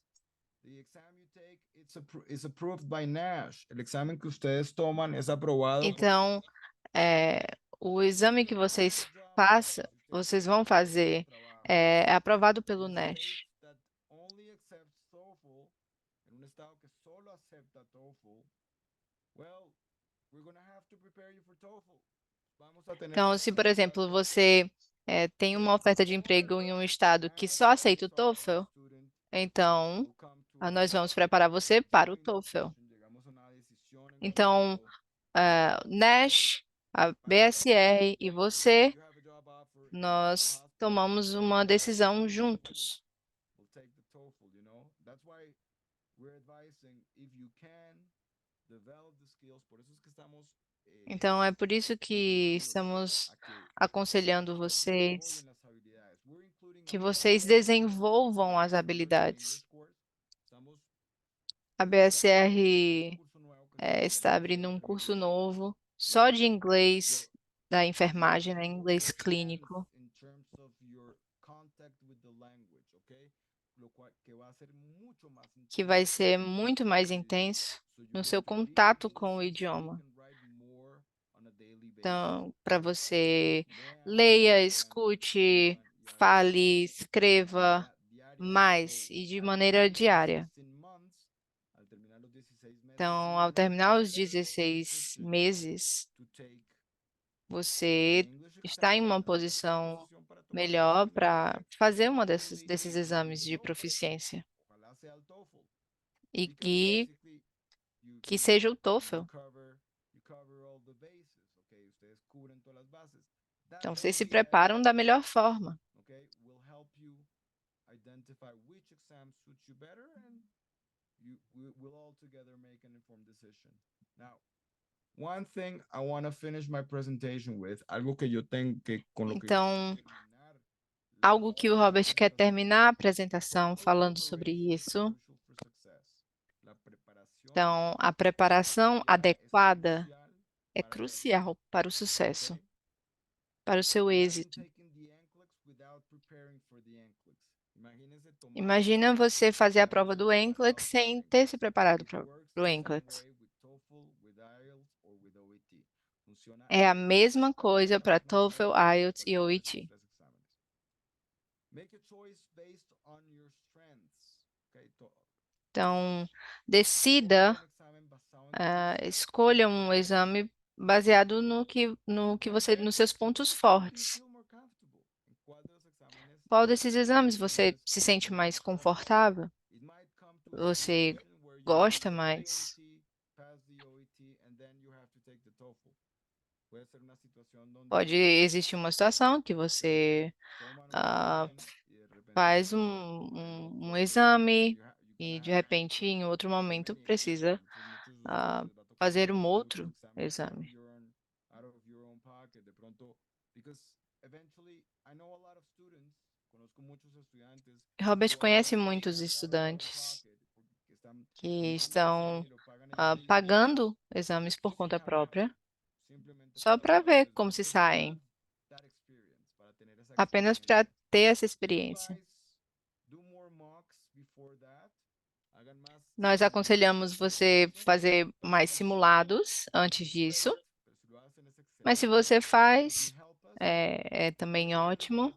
Speaker 2: the exam you take, it's approved by NASH. El examen que ustedes toman es aprobado por
Speaker 4: Então, o exame que vocês vocês vão fazer é aprovado pelo NASH.
Speaker 2: only accepts TOEFL, en un estado que solo acepta TOEFL, well, we're going to have to prepare you for TOEFL. Vamos a tener
Speaker 4: Então, se, por exemplo, você tem uma oferta de emprego em um estado que só aceita o TOEFL, então nós vamos preparar você para o TOEFL. Então, NASH, a BSR e você, nós tomamos uma decisão juntos. Então, é por isso que estamos aconselhando vocês que vocês desenvolvam as habilidades. A BSR está abrindo um curso novo só de inglês da enfermagem, né, inglês clínico, que vai ser muito mais intenso no seu contato com o idioma. Então, para você leia, escute, fale, escreva mais e de maneira diária. Então, ao terminar os 16 meses, você está em uma posição melhor para fazer uma desses exames de proficiência. E que seja o TOEFL. Então, vocês se preparam da melhor forma.
Speaker 2: Okay, will help you identify which exam suits you better, and we'll all together make an informed decision. Now, one thing I want to finish my presentation with, algo que yo tengo que con lo que yo
Speaker 4: Então,
Speaker 2: quiero terminar la
Speaker 4: algo que o Robert quer
Speaker 2: presentación,
Speaker 4: terminar a apresentação
Speaker 2: for
Speaker 4: falando sobre
Speaker 2: preparation
Speaker 4: isso.
Speaker 2: crucial for success. La preparación
Speaker 4: Então, a preparação adequada é
Speaker 2: para
Speaker 4: crucial para o sucesso,
Speaker 2: okay?
Speaker 4: para o seu
Speaker 2: Imagine
Speaker 4: êxito.
Speaker 2: taking the NCLEX without preparing for the NCLEX. Imagínense tomar
Speaker 4: Imagina você fazer a prova do NCLEX sem ter se preparado
Speaker 2: It
Speaker 4: para
Speaker 2: works
Speaker 4: o
Speaker 2: the same
Speaker 4: NCLEX.
Speaker 2: way with TOEFL, with IELTS, or with OET. Funciona
Speaker 4: É a
Speaker 2: de
Speaker 4: mesma coisa
Speaker 2: la
Speaker 4: para
Speaker 2: misma
Speaker 4: TOEFL,
Speaker 2: manera
Speaker 4: IELTS e
Speaker 2: para estos
Speaker 4: OET.
Speaker 2: tres exámenes. Make a choice based on your strengths. Okay?
Speaker 4: Então, decida,
Speaker 2: Escoja un examen basado en tus
Speaker 4: escolha um exame baseado no que você, nos seus pontos fortes. Qual desses exames você se sente mais confortável? Você gosta mais? Pode existir uma situação que você faz um exame e, de repente, em outro momento, precisa fazer um outro exame. Robert conhece muitos estudantes que estão pagando exames por conta própria, só para ver como se saem, apenas para ter essa experiência. Nós aconselhamos você fazer mais simulados antes disso, mas se você faz, é também ótimo,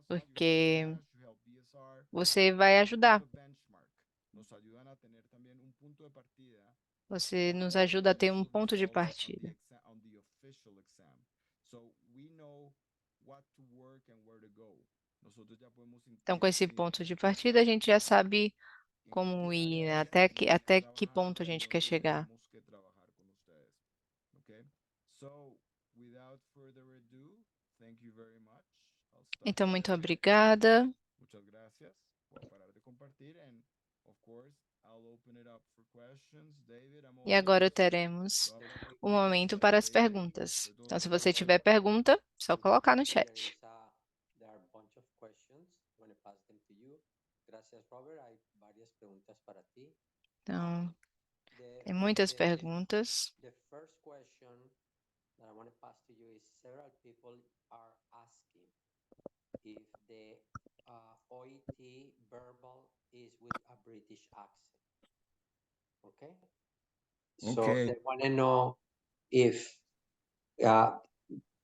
Speaker 4: porque você vai ajudar. Você nos ajuda a ter um ponto de partida. Então, com esse ponto de partida, a gente já sabe como ir, né? Até que ponto a gente quer chegar. Então, muito obrigada.
Speaker 2: Muchas gracias. Voy a parar de compartir and of course I'll open it up for questions. David, I'm
Speaker 4: E agora
Speaker 2: always
Speaker 4: teremos um momento para as perguntas. Então, se você tiver pergunta, só colocar no chat.
Speaker 3: There are a bunch of questions. I'm going to pass them to you. Gracias, Robert. Hay várias perguntas para ti.
Speaker 4: Então,
Speaker 3: The,
Speaker 4: tem muitas
Speaker 3: the,
Speaker 4: perguntas.
Speaker 3: the first question that I want to pass to you is several people are asking if the OET verbal is with a British accent. Okay? So
Speaker 2: Okay.
Speaker 3: they want to know if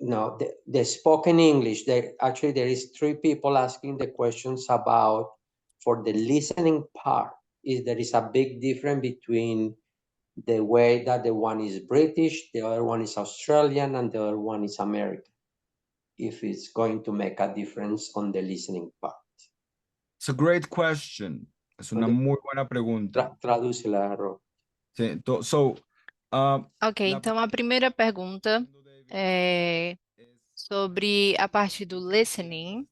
Speaker 3: no, the spoken English, actually there is 3 people asking the questions about for the listening part, is there is a big difference between the way that the one is British, the other one is Australian, and the other one is American, if it's going to make a difference on the listening part.
Speaker 2: It's a great question. Es una muy buena pregunta.
Speaker 3: Tradúcela, Rob.
Speaker 2: Sí, so,
Speaker 4: Ok, então a primeira pergunta é sobre a parte do listening,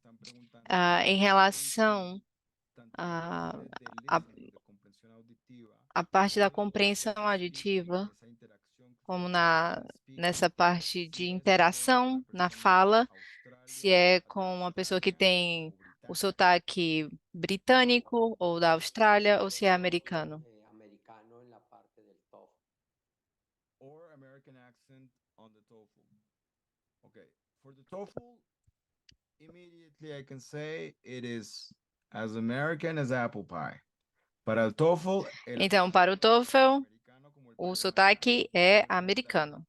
Speaker 4: em relação à parte da compreensão auditiva, como nessa parte de interação na fala, se é com uma pessoa que tem o sotaque britânico ou da Austrália, ou se é americano.
Speaker 3: Americano en la parte del TOEFL.
Speaker 2: Or American accent on the TOEFL. Okay, for the TOEFL, immediately I can say it is as American as apple pie. Para el TOEFL,
Speaker 4: Então, para o TOEFL, o sotaque é americano.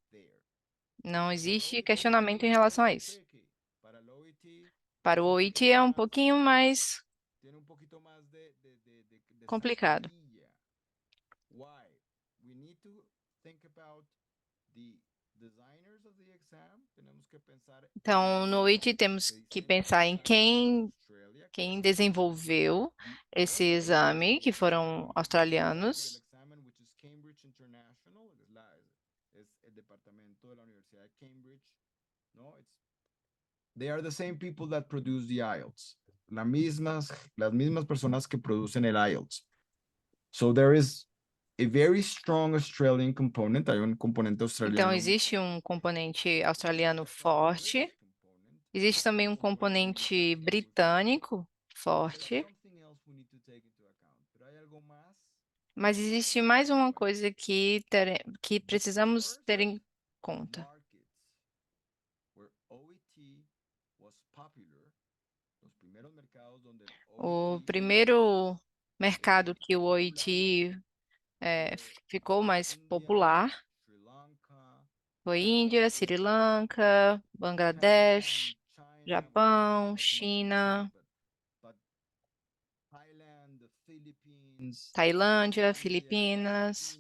Speaker 4: Não existe questionamento em relação a isso. Para o OET é um pouquinho mais complicado.
Speaker 2: Why? We need to think about the designers of the exam. Tenemos que pensar
Speaker 4: Então, no OET temos que pensar em quem desenvolveu esse exame, que foram australianos.
Speaker 2: which is Cambridge International, es el departamento de la Universidad de Cambridge, no, it's they are the same people that produce the IELTS. Las mismas personas que producen el IELTS. So there is a very strong Australian component. Hay un componente australiano.
Speaker 4: Então, existe um componente australiano forte, existe também um componente britânico forte, mas existe mais uma coisa que precisamos ter em conta. O primeiro mercado que o OIT ficou mais popular foi Índia, Sri Lanka, Bangladesh, Japão, China, Tailândia, Filipinas.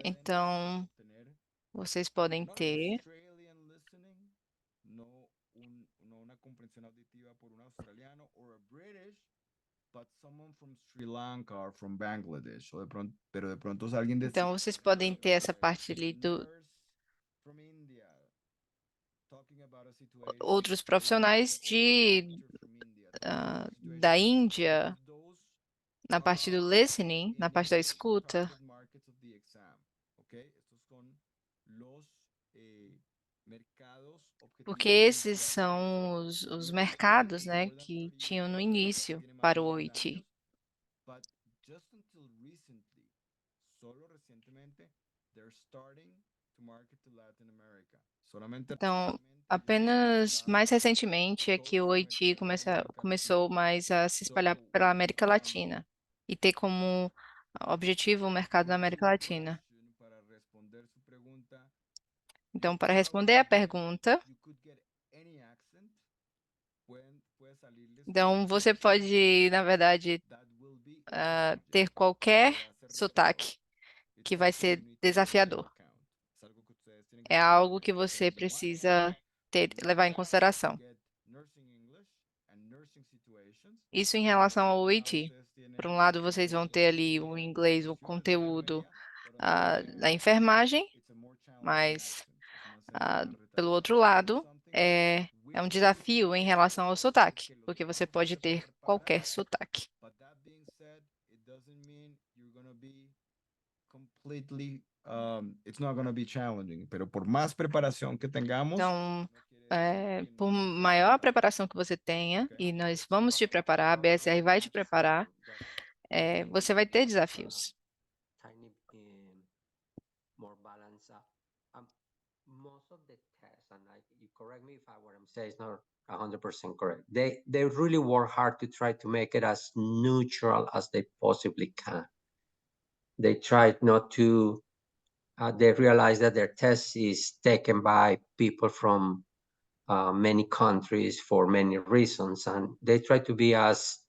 Speaker 4: Então, vocês podem ter
Speaker 2: una comprensión auditiva por un australiano or a British, but someone from Sri Lanka or from Bangladesh. O de pronto, pero de pronto es alguien de
Speaker 4: Então, vocês podem ter essa parte ali do outros profissionais da Índia, na parte do listening, na parte da escuta. Porque esses são os mercados, né, que tinham no início para o OIT. Então, apenas mais recentemente é que o OIT começou mais a se espalhar pela América Latina e ter como objetivo o mercado da América Latina. Então, para responder a pergunta, então você pode, na verdade, ter qualquer sotaque que vai ser desafiador. É algo que você precisa levar em consideração. Isso em relação ao OIT. Por um lado, vocês vão ter ali o inglês, o conteúdo da enfermagem, mas pelo outro lado, é um desafio em relação ao sotaque, porque você pode ter qualquer sotaque.
Speaker 2: It's not going to be challenging, pero por más preparación que tengamos.
Speaker 4: Então, por maior preparação que você tenha, e nós vamos te preparar, a BSR vai te preparar, você vai ter desafios.
Speaker 3: Most of the tests, and you correct me if what I'm saying is not 100% correct. They really work hard to try to make it as neutral as they possibly can. They try not to. They realize that their test is taken by people from many countries for many reasons, and they try to be as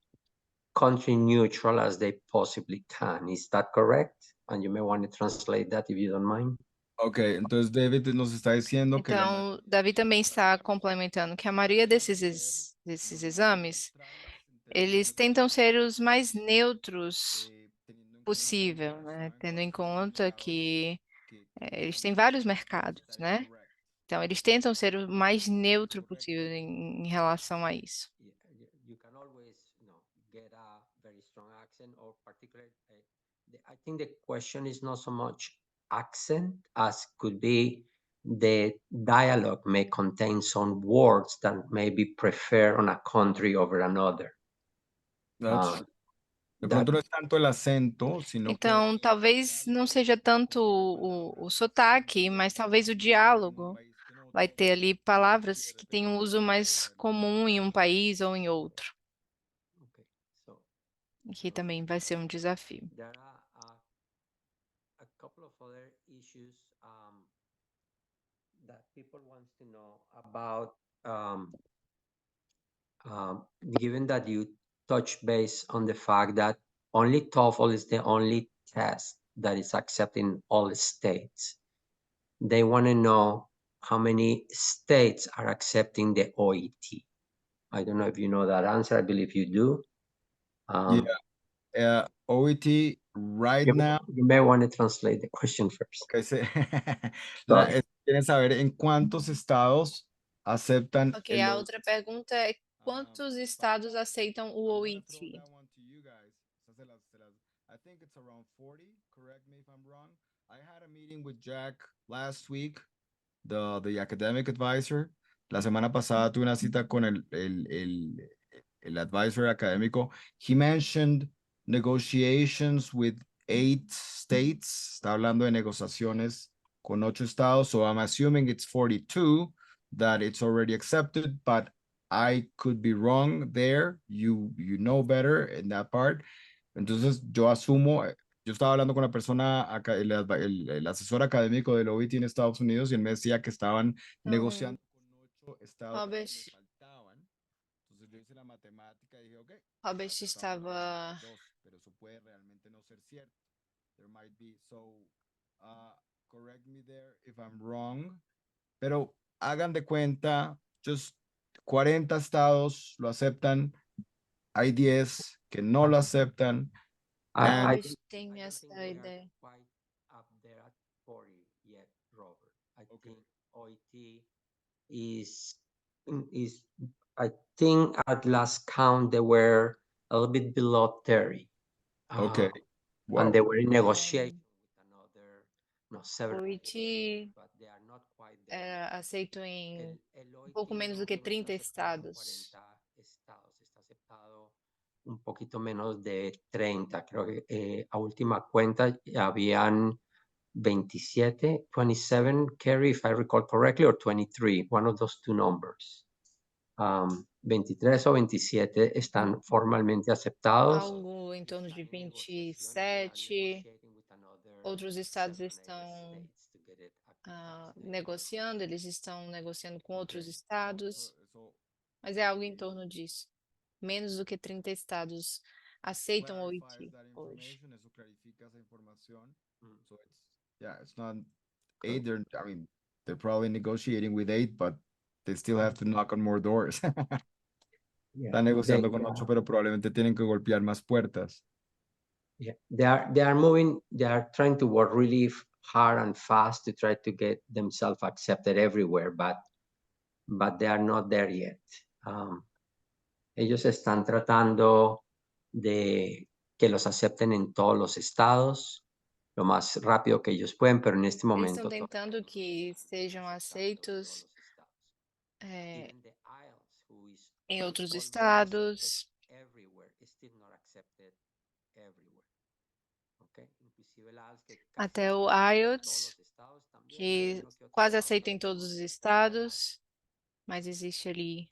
Speaker 3: country neutral as they possibly can. Is that correct? And you may want to translate that if you don't mind.
Speaker 2: Ok, entonces David nos está diciendo que
Speaker 4: Então, Davi também está complementando que a maioria desses exames, eles tentam ser os mais neutros possível, né? Tendo em conta que eles têm vários mercados, né? Então, eles tentam ser o mais neutro possível em relação a isso.
Speaker 3: You can always, get a very strong accent, or particularly, I think the question is not so much accent as could be the dialogue may contain some words that may be preferred on a country over another.
Speaker 2: de pronto no es tanto el acento, sino
Speaker 4: Então, talvez não seja tanto o sotaque, mas talvez o diálogo. Vai ter ali palavras que têm um uso mais comum em um país ou em outro. Que também vai ser um desafio.
Speaker 3: There are a couple of other issues that people want to know about. Given that you touch base on the fact that only TOEFL is the only test that is accepted in all states, they want to know how many states are accepting the OET. I don't know if you know that answer. I believe you do.
Speaker 2: OET right
Speaker 3: You,
Speaker 2: now,
Speaker 3: you may want to translate the question first.
Speaker 2: okay,
Speaker 3: Sorry.
Speaker 2: quieren saber en cuántos estados aceptan
Speaker 4: Ok,
Speaker 2: el
Speaker 4: a
Speaker 2: OIT.
Speaker 4: outra pergunta é quantos estados aceitam o
Speaker 2: I'm gonna throw
Speaker 4: OIT?
Speaker 2: that one to you guys. I think it's around 40. Correct me if I'm wrong. I had a meeting with Jack last week, the academic advisor. La semana pasada tuve una cita con el advisor académico. He mentioned negotiations with 8 states. Está hablando de negociaciones con 8 estados. So I'm assuming it's 42 that it's already accepted, but I could be wrong there. You know better in that part. Entonces yo asumo, yo estaba hablando con la persona, el asesor académico del OIT en Estados Unidos y él me decía que estaban negociando con 8 estados
Speaker 4: Robert,
Speaker 2: que le faltaban. Entonces yo hice la matemática y dije, ok,
Speaker 4: Robert
Speaker 2: estamos
Speaker 4: estava
Speaker 2: hablando de 2, pero eso puede realmente no ser cierto. There might be, so correct me there if I'm wrong, pero hagan de cuenta, just 40 estados lo aceptan, hay 10 que no lo aceptan.
Speaker 3: I
Speaker 4: Robert
Speaker 3: think-
Speaker 4: tem
Speaker 3: I don't
Speaker 4: essa
Speaker 3: think we are
Speaker 4: ideia.
Speaker 3: quite up there at 40 yet, Robert. I
Speaker 2: Okay.
Speaker 3: think OIT is, I think at last count, they were a little bit below 30.
Speaker 2: Okay.
Speaker 3: And they
Speaker 2: Wow.
Speaker 3: were in negotiation with another, several,
Speaker 4: OIT
Speaker 3: but they are not quite there.
Speaker 4: aceito em
Speaker 3: El OIT
Speaker 4: pouco menos do que
Speaker 3: no
Speaker 4: 30
Speaker 3: está aceptado en
Speaker 4: estados.
Speaker 3: 40 estados, está aceptado un poquito menos de 30. Creo que a última cuenta habían 27, Kerry, if I recall correctly, or 23, one of those two numbers. 23 o 27 están formalmente aceptados.
Speaker 4: Algo em torno de 27. Outros estados estão negociando, eles estão negociando com outros estados, mas é algo em torno disso. Menos do que 30 estados aceitam o OIT hoje.
Speaker 2: Eso clarifica esa información. So it's not 8. They're probably negotiating with 8, but they still have to knock on more doors.
Speaker 3: Yeah,
Speaker 2: Están negociando con 8, pero probablemente tienen que golpear más puertas.
Speaker 3: yeah. They are moving, they are trying to work really hard and fast to try to get themselves accepted everywhere, but they are not there yet. Ellos están tratando de que los acepten en todos los estados lo más rápido que ellos pueden, pero en este
Speaker 4: Eles
Speaker 3: momento
Speaker 4: estão tentando que sejam aceitos em outros estados. Até o IELTS, que quase aceita em todos os estados, mas existe ali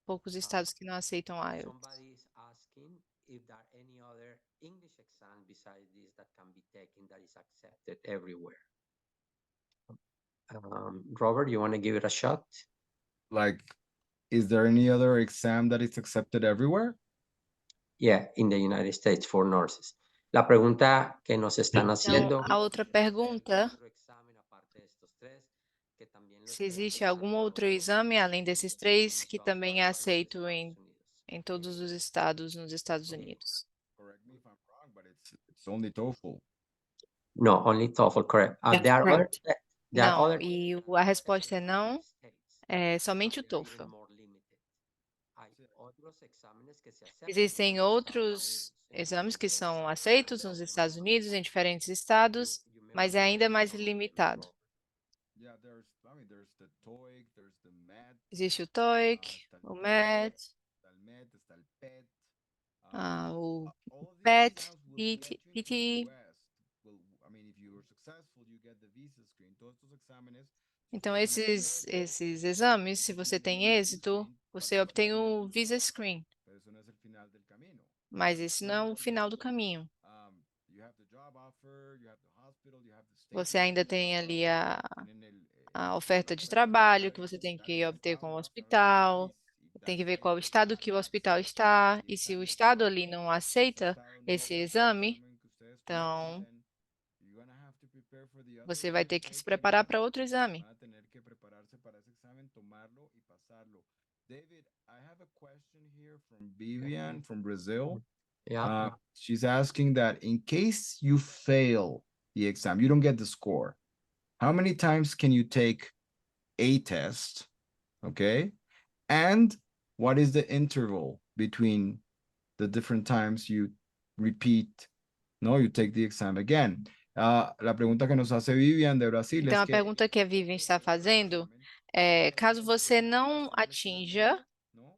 Speaker 4: poucos estados que não aceitam IELTS.
Speaker 3: Somebody is asking if there are any other English exam besides this that can be taken that is accepted everywhere. Robert, you want to give it a shot?
Speaker 2: Like, is there any other exam that is accepted everywhere?
Speaker 3: Yeah, in the United States for nurses. La pregunta que nos están haciendo.
Speaker 4: Então, a outra pergunta, se existe algum outro exame além desses 3 que também é aceito em todos os estados nos Estados Unidos.
Speaker 2: Correct me if I'm wrong, but it's only TOEFL.
Speaker 3: No, only TOEFL, correct.
Speaker 1: That's
Speaker 3: There are other,
Speaker 1: correct.
Speaker 3: there are
Speaker 4: Não,
Speaker 3: other
Speaker 4: e a resposta é não, é somente o TOEFL. Existem outros exames que são aceitos nos Estados Unidos, em diferentes estados, mas é ainda mais limitado.
Speaker 2: Yeah, there's the TOEIC, there's the MET,
Speaker 4: Existe o TOEIC, o MET,
Speaker 2: está el MET, está el PET.
Speaker 4: o
Speaker 2: All of these
Speaker 4: PET,
Speaker 2: exams will let you into the
Speaker 4: PT.
Speaker 2: US. If you're successful, you get the visa screen. Todos estos exámenes.
Speaker 4: Então, esses exames, se você tem êxito, você obtém o Visa Screen,
Speaker 2: Pero eso no es el final del camino.
Speaker 4: mas esse não é o final do caminho.
Speaker 2: You have the job offer, you have the hospital, you have the state.
Speaker 4: Você ainda tem ali a
Speaker 2: tienen
Speaker 4: oferta de trabalho que você tem que obter com o hospital, tem que ver qual estado que o hospital está, e se o estado ali não aceita esse exame, então você vai ter que se preparar para outro exame.
Speaker 2: Van a tener que prepararse para ese examen, tomarlo y pasarlo. David, I have a question here from Vivian from Brazil.
Speaker 3: Yeah.
Speaker 2: She's asking that in case you fail the exam, you don't get the score. How many times can you take a test? Okay. And what is the interval between the different times you repeat? No, you take the exam again. La pregunta que nos hace Vivian de Brasil
Speaker 4: Então,
Speaker 2: es
Speaker 4: a
Speaker 2: que
Speaker 4: pergunta que a Vivian está fazendo é, caso você não atinja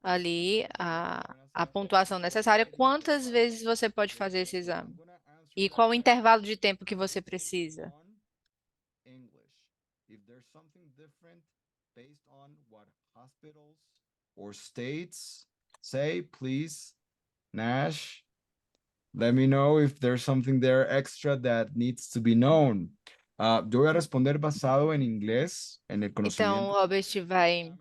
Speaker 4: ali a pontuação necessária, quantas vezes você pode fazer esse exame? E qual o intervalo de tempo que você precisa?
Speaker 2: English. If there's something different based on what hospitals or states say, please, Nash, let me know if there's something there extra that needs to be known. Yo voy a responder basado en inglés, en el
Speaker 4: Então,
Speaker 2: conocimiento.
Speaker 4: o Robert vai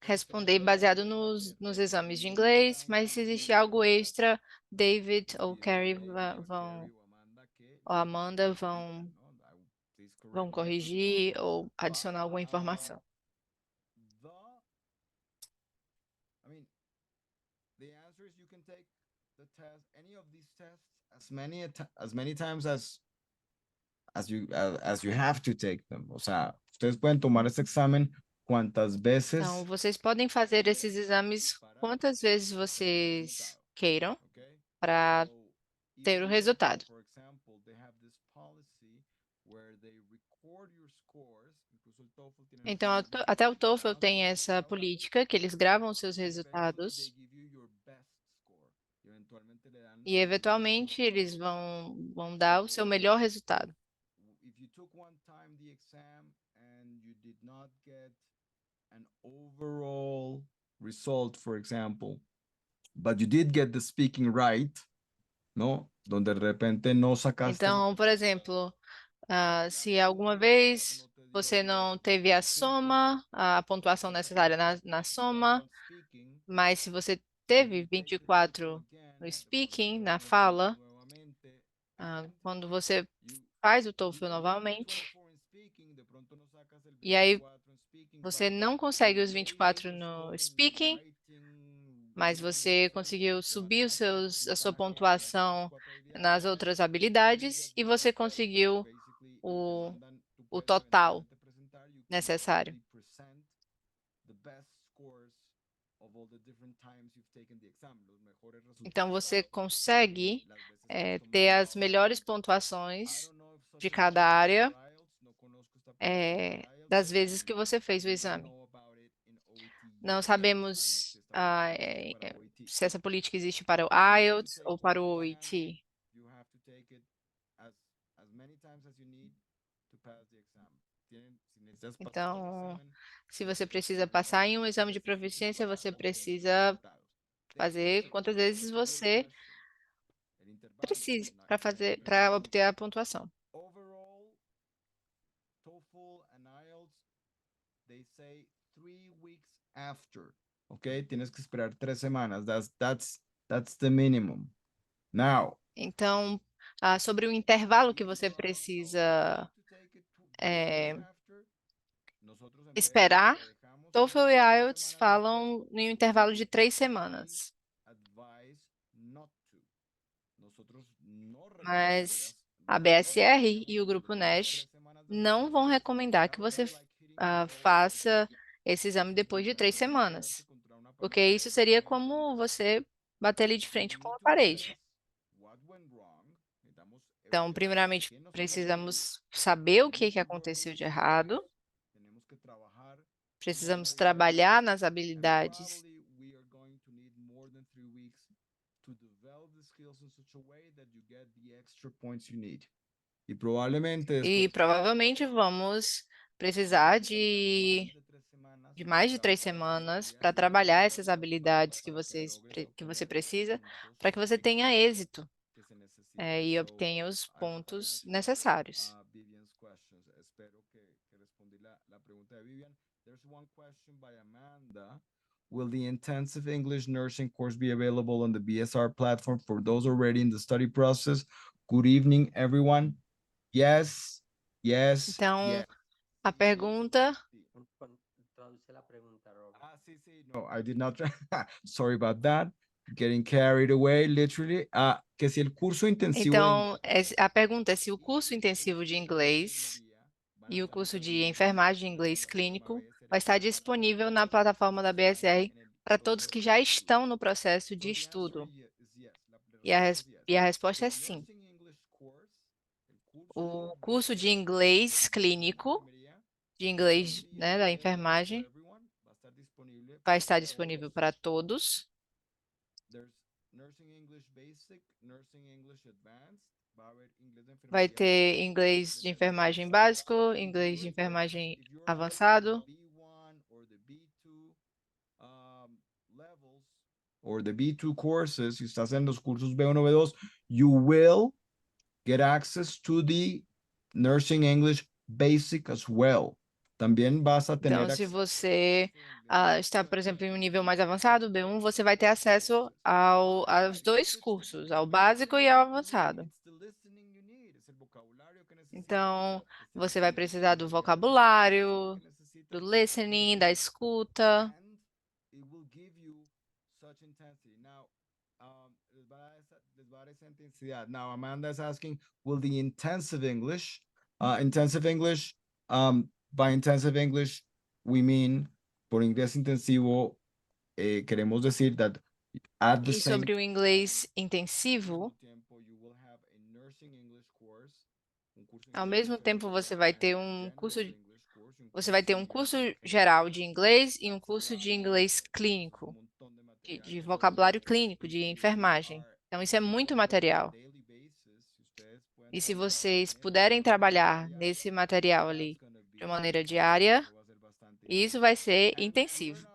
Speaker 4: responder baseado nos exames de inglês, mas se existe algo extra, David ou Carrie vão, ou Amanda vão corrigir ou adicionar alguma informação.
Speaker 2: I mean, the answer is you can take the test, any of these tests, as many times as you have to take them. O sea, ustedes pueden tomar este examen cuantas veces.
Speaker 4: Então, vocês podem fazer esses exames quantas vezes vocês queiram para ter o resultado.
Speaker 2: For example, they have this policy where they record your scores. Incluso el TOEFL tiene
Speaker 4: Então, até o TOEFL tem essa política que eles gravam os seus resultados
Speaker 2: they give you your best score. Y eventualmente le dan
Speaker 4: e, eventualmente, eles vão dar o seu melhor resultado.
Speaker 2: if you took one time the exam and you did not get an overall result, for example, but you did get the speaking right, ¿no? Donde de repente no sacaste.
Speaker 4: Então, por exemplo, se alguma vez você não teve a soma, a pontuação necessária na soma, mas se você teve 24 no speaking, na fala, quando você faz o TOEFL novamente, e aí você não consegue os 24 no speaking, mas você conseguiu subir a sua pontuação nas outras habilidades e você conseguiu o total necessário. Então, você consegue ter as melhores pontuações de cada área das vezes que você fez o exame. Não sabemos se essa política existe para o IELTS ou para o OET. Então, se você precisa passar em um exame de proficiência, você precisa fazer quantas vezes você precise para obter a pontuação.
Speaker 2: Overall, TOEFL and IELTS, they say 3 weeks after. Okay, tienes que esperar 3 semanas. That's the minimum. Now.
Speaker 4: Então, sobre o intervalo que você precisa esperar, TOEFL e IELTS falam em um intervalo de 3 semanas. Mas a BSR e o Grupo NASH não vão recomendar que você faça esse exame depois de 3 semanas, porque isso seria como você bater ali de frente com a parede. Então, primeiramente, precisamos saber o que aconteceu de errado, precisamos trabalhar nas habilidades e provavelmente vamos precisar de mais de 3 semanas para trabalhar essas habilidades que você precisa para que você tenha êxito e obtenha os pontos necessários.
Speaker 2: Will the intensive English nursing course be available on the BSR platform for those already in the study process? Good evening, everyone. Yes, yes.
Speaker 4: Então, a pergunta.
Speaker 2: No, I did not. Sorry about that. getting carried away, literally. Que si el curso intensivo de
Speaker 4: Então, a pergunta é se o curso intensivo de inglês e o curso de enfermagem de inglês clínico vai estar disponível na plataforma da BSR para todos que já estão no processo de estudo. E a resposta é sim. O curso de inglês clínico, de inglês, né, da enfermagem, vai estar disponível para todos. Vai ter inglês de enfermagem básico, inglês de enfermagem avançado.
Speaker 2: Or the B2 courses, si estás en los cursos B1, B2, you will get access to the Nursing English Basic as well. También vas a tener
Speaker 4: Então, se você está, por exemplo, em um nível mais avançado, B1, você vai ter acesso aos dois cursos, ao básico e ao avançado. Então, você vai precisar do vocabulário, do listening, da escuta.
Speaker 2: Now, Amanda is asking, will the intensive English, by intensive English, we mean, por inglés intensivo, queremos decir that at the
Speaker 4: E
Speaker 2: same
Speaker 4: sobre o inglês intensivo, ao mesmo tempo você vai ter um curso, geral de inglês e um curso de inglês clínico, de vocabulário clínico, de enfermagem. Então, isso é muito material. E se vocês puderem trabalhar nesse material ali de maneira diária, isso vai ser intensivo.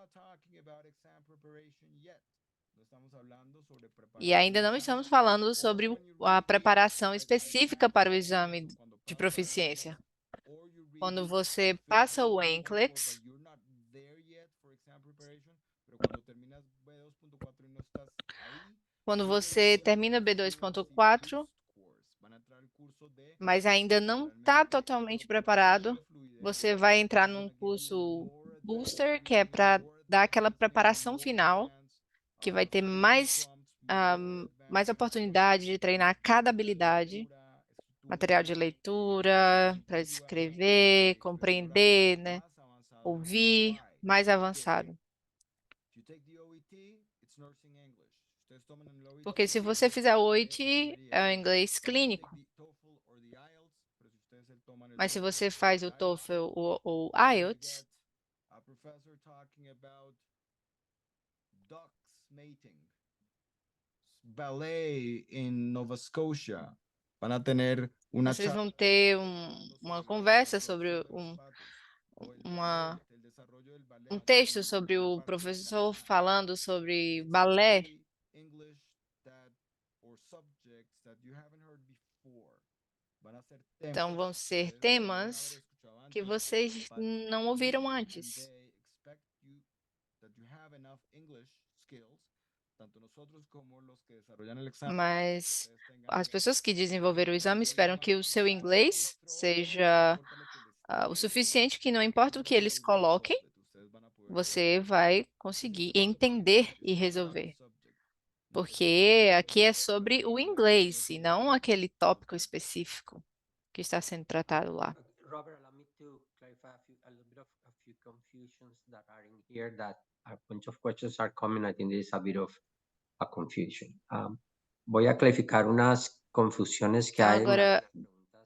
Speaker 4: E ainda não estamos falando sobre a preparação específica para o exame de proficiência. Quando você passa o NCLEX, quando você termina B2.4, mas ainda não está totalmente preparado, você vai entrar num curso Booster, que é para dar aquela preparação final, que vai ter mais oportunidade de treinar cada habilidade, material de leitura, para escrever, compreender, né? Ouvir, mais avançado. Porque se você fizer o OIT, é o inglês clínico. Mas se você faz o TOEFL ou IELTS,
Speaker 2: ballet em Nova Scotia. Van a tener una
Speaker 4: vocês vão ter uma conversa sobre um texto sobre o professor falando sobre balé. Então, vão ser temas que vocês não ouviram antes. Mas as pessoas que desenvolveram o exame esperam que o seu inglês seja o suficiente, que não importa o que eles coloquem, você vai conseguir entender e resolver. Porque aqui é sobre o inglês e não aquele tópico específico que está sendo tratado lá.
Speaker 3: Robert, allow me to clarify a little bit of a few confusions that are in here that a bunch of questions are coming. I think there is a bit of a confusion. Voy a clarificar unas confusiones que
Speaker 4: Então,
Speaker 3: hay.
Speaker 4: agora,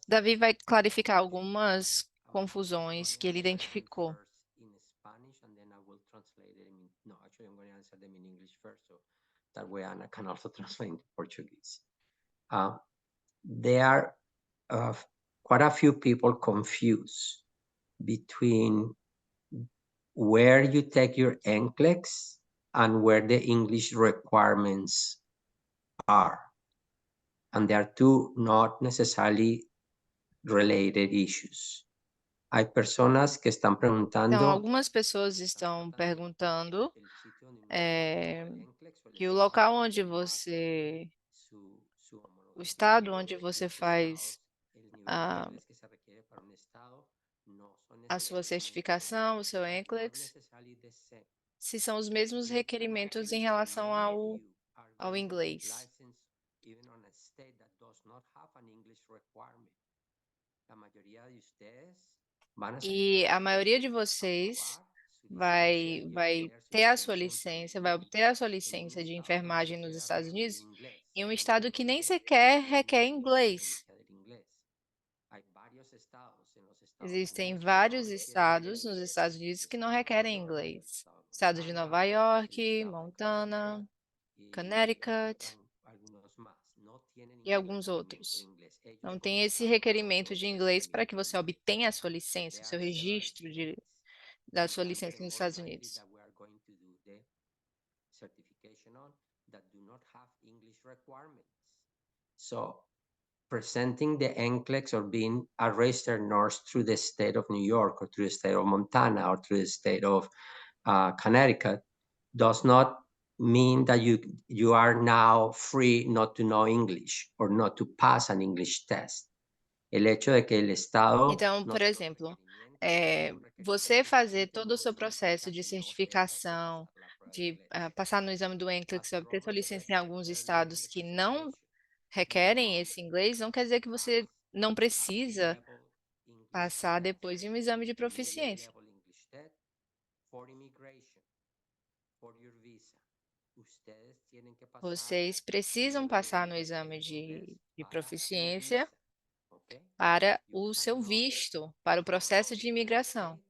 Speaker 4: Davi vai clarificar algumas confusões que ele identificou.
Speaker 3: In Spanish, and then I will translate it no, actually, I'm going to answer them in English first, so that way Anna can also translate into Portuguese. There are quite a few people confused between where you take your NCLEX and where the English requirements are. And they are two not necessarily related issues. Hay personas que están preguntando.
Speaker 4: Então, algumas pessoas estão perguntando que o local onde você, o estado onde você faz a sua certificação, o seu NCLEX, se são os mesmos requerimentos em relação ao ao inglês. E a maioria de vocês vai ter a sua licença, vai obter a sua licença de enfermagem nos Estados Unidos em um estado que nem sequer requer inglês. Existem vários estados nos Estados Unidos que não requerem inglês. Estado de Nova York, Montana, Connecticut e alguns outros. Não tem esse requerimento de inglês para que você obtenha a sua licença, o seu registro da sua licença nos Estados Unidos.
Speaker 3: So, presenting the NCLEX or being a registered nurse through the state of New York or through the state of Montana or through the state of Connecticut does not mean that you are now free not to know English or not to pass an English test. El hecho de que el Estado
Speaker 4: Então, por exemplo, você fazer todo o seu processo de certificação, de passar no exame do NCLEX, obter sua licença em alguns estados que não requerem esse inglês, não quer dizer que você não precisa passar depois em um exame de proficiência. Vocês precisam passar no exame de proficiência para o seu visto, para o processo de imigração.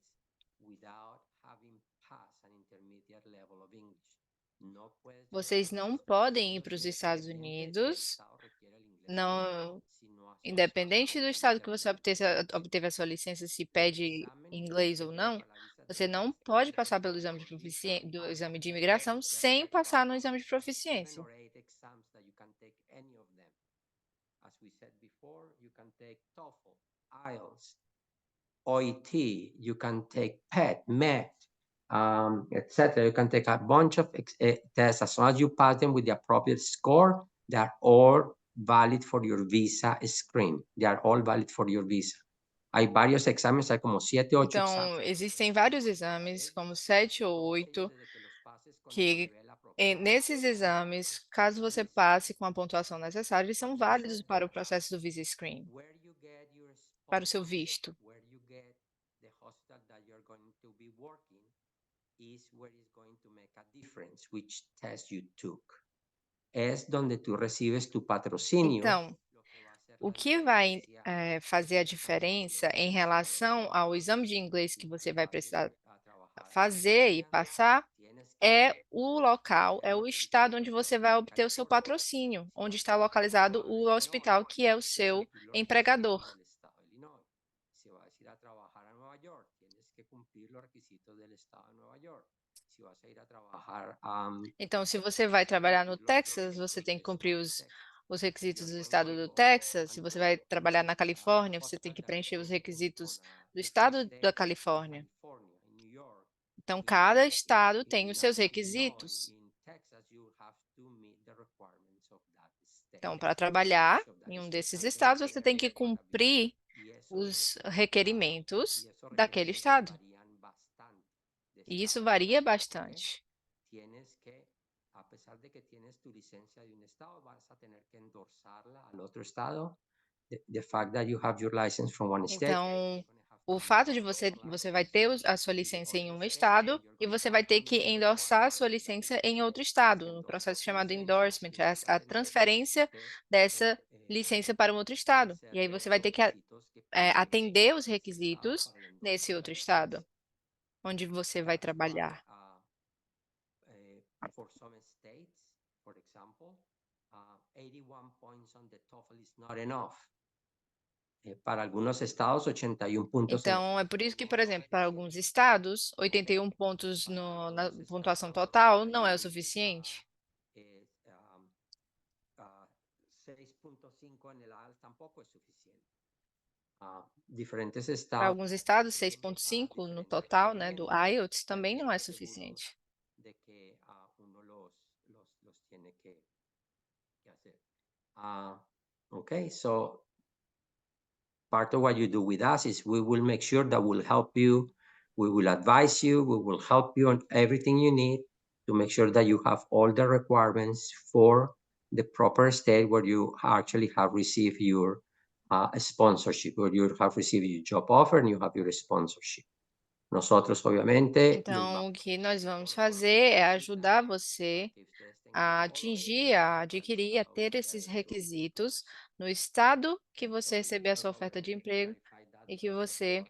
Speaker 4: Vocês não podem ir para os Estados Unidos, não, independente do estado que você obteve a sua licença, se pede inglês ou não, você não pode passar pelo exame de proficiência, do exame de imigração sem passar no exame de proficiência.
Speaker 3: IELTS, OET, you can take PET, MET, etc. You can take a bunch of tests. As long as you pass them with the appropriate score, they are all valid for your visa screen. They are all valid for your visa. Hay varios exámenes, hay como 7, 8
Speaker 4: Então,
Speaker 3: exámenes.
Speaker 4: existem vários exames, como 7 ou 8, que nesses exames, caso você passe com a pontuação necessária, eles são válidos para o processo do visa screen, para o seu visto.
Speaker 3: Which test you took. Es donde tú recibes tu patrocinio.
Speaker 4: Então, o que vai fazer a diferença em relação ao exame de inglês que você vai precisar fazer e passar é o local, é o estado onde você vai obter o seu patrocínio, onde está localizado o hospital que é o seu empregador. Então, se você vai trabalhar no Texas, você tem que cumprir os requisitos do estado do Texas. Se você vai trabalhar na Califórnia, você tem que preencher os requisitos do estado da Califórnia. Então, cada estado tem os seus requisitos. Então, para trabalhar em um desses estados, você tem que cumprir os requerimentos daquele estado. E isso varia bastante. Então, o fato de você vai ter a sua licença em um estado e você vai ter que endossar a sua licença em outro estado, no processo chamado endorsement, a transferência dessa licença para um outro estado. E aí você vai ter que atender os requisitos nesse outro estado, onde você vai trabalhar.
Speaker 3: For some states, for example, 81 points on the TOEFL is not enough. Para alguns estados, 81 pontos.
Speaker 4: Então, é por isso que, por exemplo, para alguns estados, 81 pontos na pontuação total não é o suficiente.
Speaker 3: 6.5 en el IELTS tampoco es suficiente. Diferentes estados.
Speaker 4: Para alguns estados, 6.5 no total, né, do IELTS também não é suficiente.
Speaker 3: De que uno los tiene que hacer. Okay, so part of what you do with us is we will make sure that we'll help you, we will advise you, we will help you on everything you need to make sure that you have all the requirements for the proper state where you actually have received your sponsorship, where you have received your job offer and you have your sponsorship. Nosotros, obviamente,
Speaker 4: Então, o que nós vamos fazer é ajudar você a atingir, a adquirir, a ter esses requisitos no estado que você receber a sua oferta de emprego e que você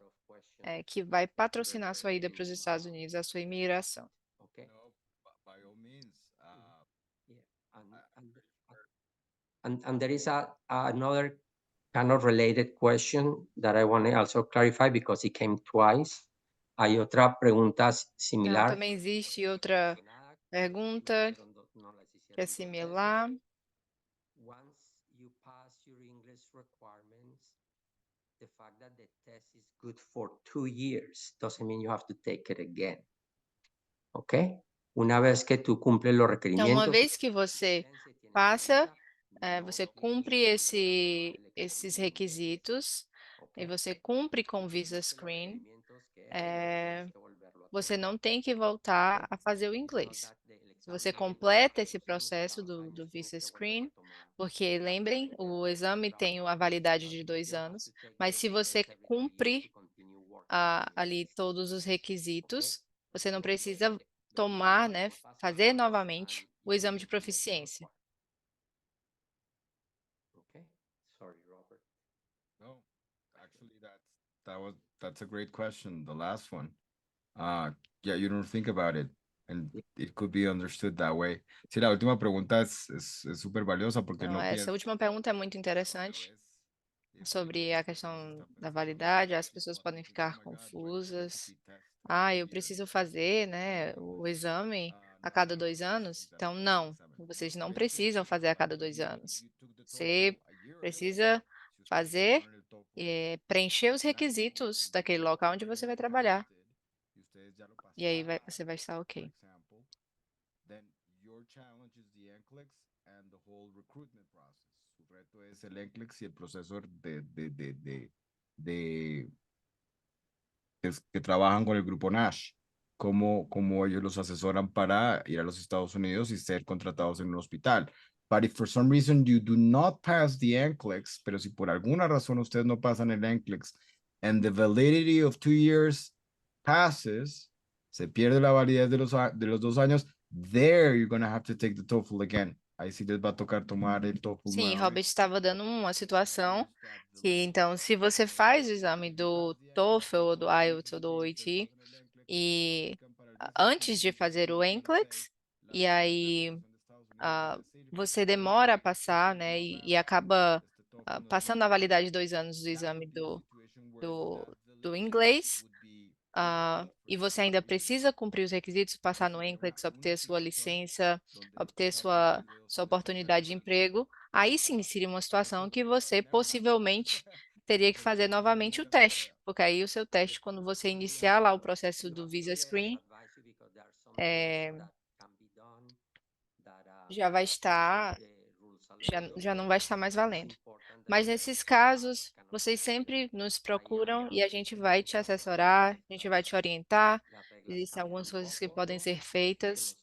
Speaker 4: que vai patrocinar a sua ida para os Estados Unidos, a sua imigração.
Speaker 3: Okay.
Speaker 2: No, by all means.
Speaker 3: Yeah. And there is another kind of related question that I want to also clarify because it came twice. Hay otra pregunta
Speaker 4: Então,
Speaker 3: similar.
Speaker 4: também existe outra pergunta que é similar.
Speaker 3: Once you pass your English requirements, the fact that the test is good for 2 years doesn't mean you have to take it again. Okay? Una vez que tú cumples los
Speaker 4: Então,
Speaker 3: requerimientos.
Speaker 4: uma vez que você passa, você cumpre esses requisitos e você cumpre com o Visa Screen, você não tem que voltar a fazer o inglês. Se você completa esse processo do Visa Screen, porque lembrem, o exame tem a validade de 2 anos, mas se você cumprir ali todos os requisitos, você não precisa tomar, né, fazer novamente o exame de proficiência.
Speaker 3: Okay. Sorry, Robert.
Speaker 2: No, actually, that's a great question. The last one. Yeah, you don't think about it, and it could be understood that way. Sí, la última pregunta es súper valiosa porque
Speaker 4: Então,
Speaker 2: no
Speaker 4: essa
Speaker 2: piensa,
Speaker 4: última pergunta é muito
Speaker 2: pero
Speaker 4: interessante
Speaker 2: es
Speaker 4: sobre a questão da validade. As pessoas podem ficar confusas. Eu preciso fazer, né, o exame a cada 2 anos? Então, não, vocês não precisam fazer a cada 2 anos. Você precisa fazer preencher os requisitos daquele local onde você vai trabalhar. E aí você vai estar ok.
Speaker 2: Then your challenge is the NCLEX and the whole recruitment process. Su reto es el NCLEX y el proceso de que trabajan con el grupo Nash, cómo ellos los asesoran para ir a los Estados Unidos y ser contratados en un hospital. But if for some reason you do not pass the NCLEX, pero si por alguna razón ustedes no pasan el NCLEX and the validity of 2 years passes, se pierde la validez de los 2 años, there you're going to have to take the TOEFL again. Ahí sí les va a tocar tomar el TOEFL
Speaker 4: Sim,
Speaker 2: nuevamente.
Speaker 4: Robert estava dando uma situação que, então, se você faz o exame do TOEFL, ou do IELTS, ou do OET, e antes de fazer o NCLEX, e aí você demora a passar, né, e acaba passando a validade de 2 anos do exame do inglês, e você ainda precisa cumprir os requisitos, passar no NCLEX, obter sua licença, obter sua oportunidade de emprego, aí sim seria uma situação que você possivelmente teria que fazer novamente o teste, porque aí o seu teste, quando você iniciar lá o processo do Visa Screen, já vai estar, já não vai estar mais valendo. Mas nesses casos, vocês sempre nos procuram e a gente vai te assessorar, a gente vai te orientar. Existem algumas coisas que podem ser feitas.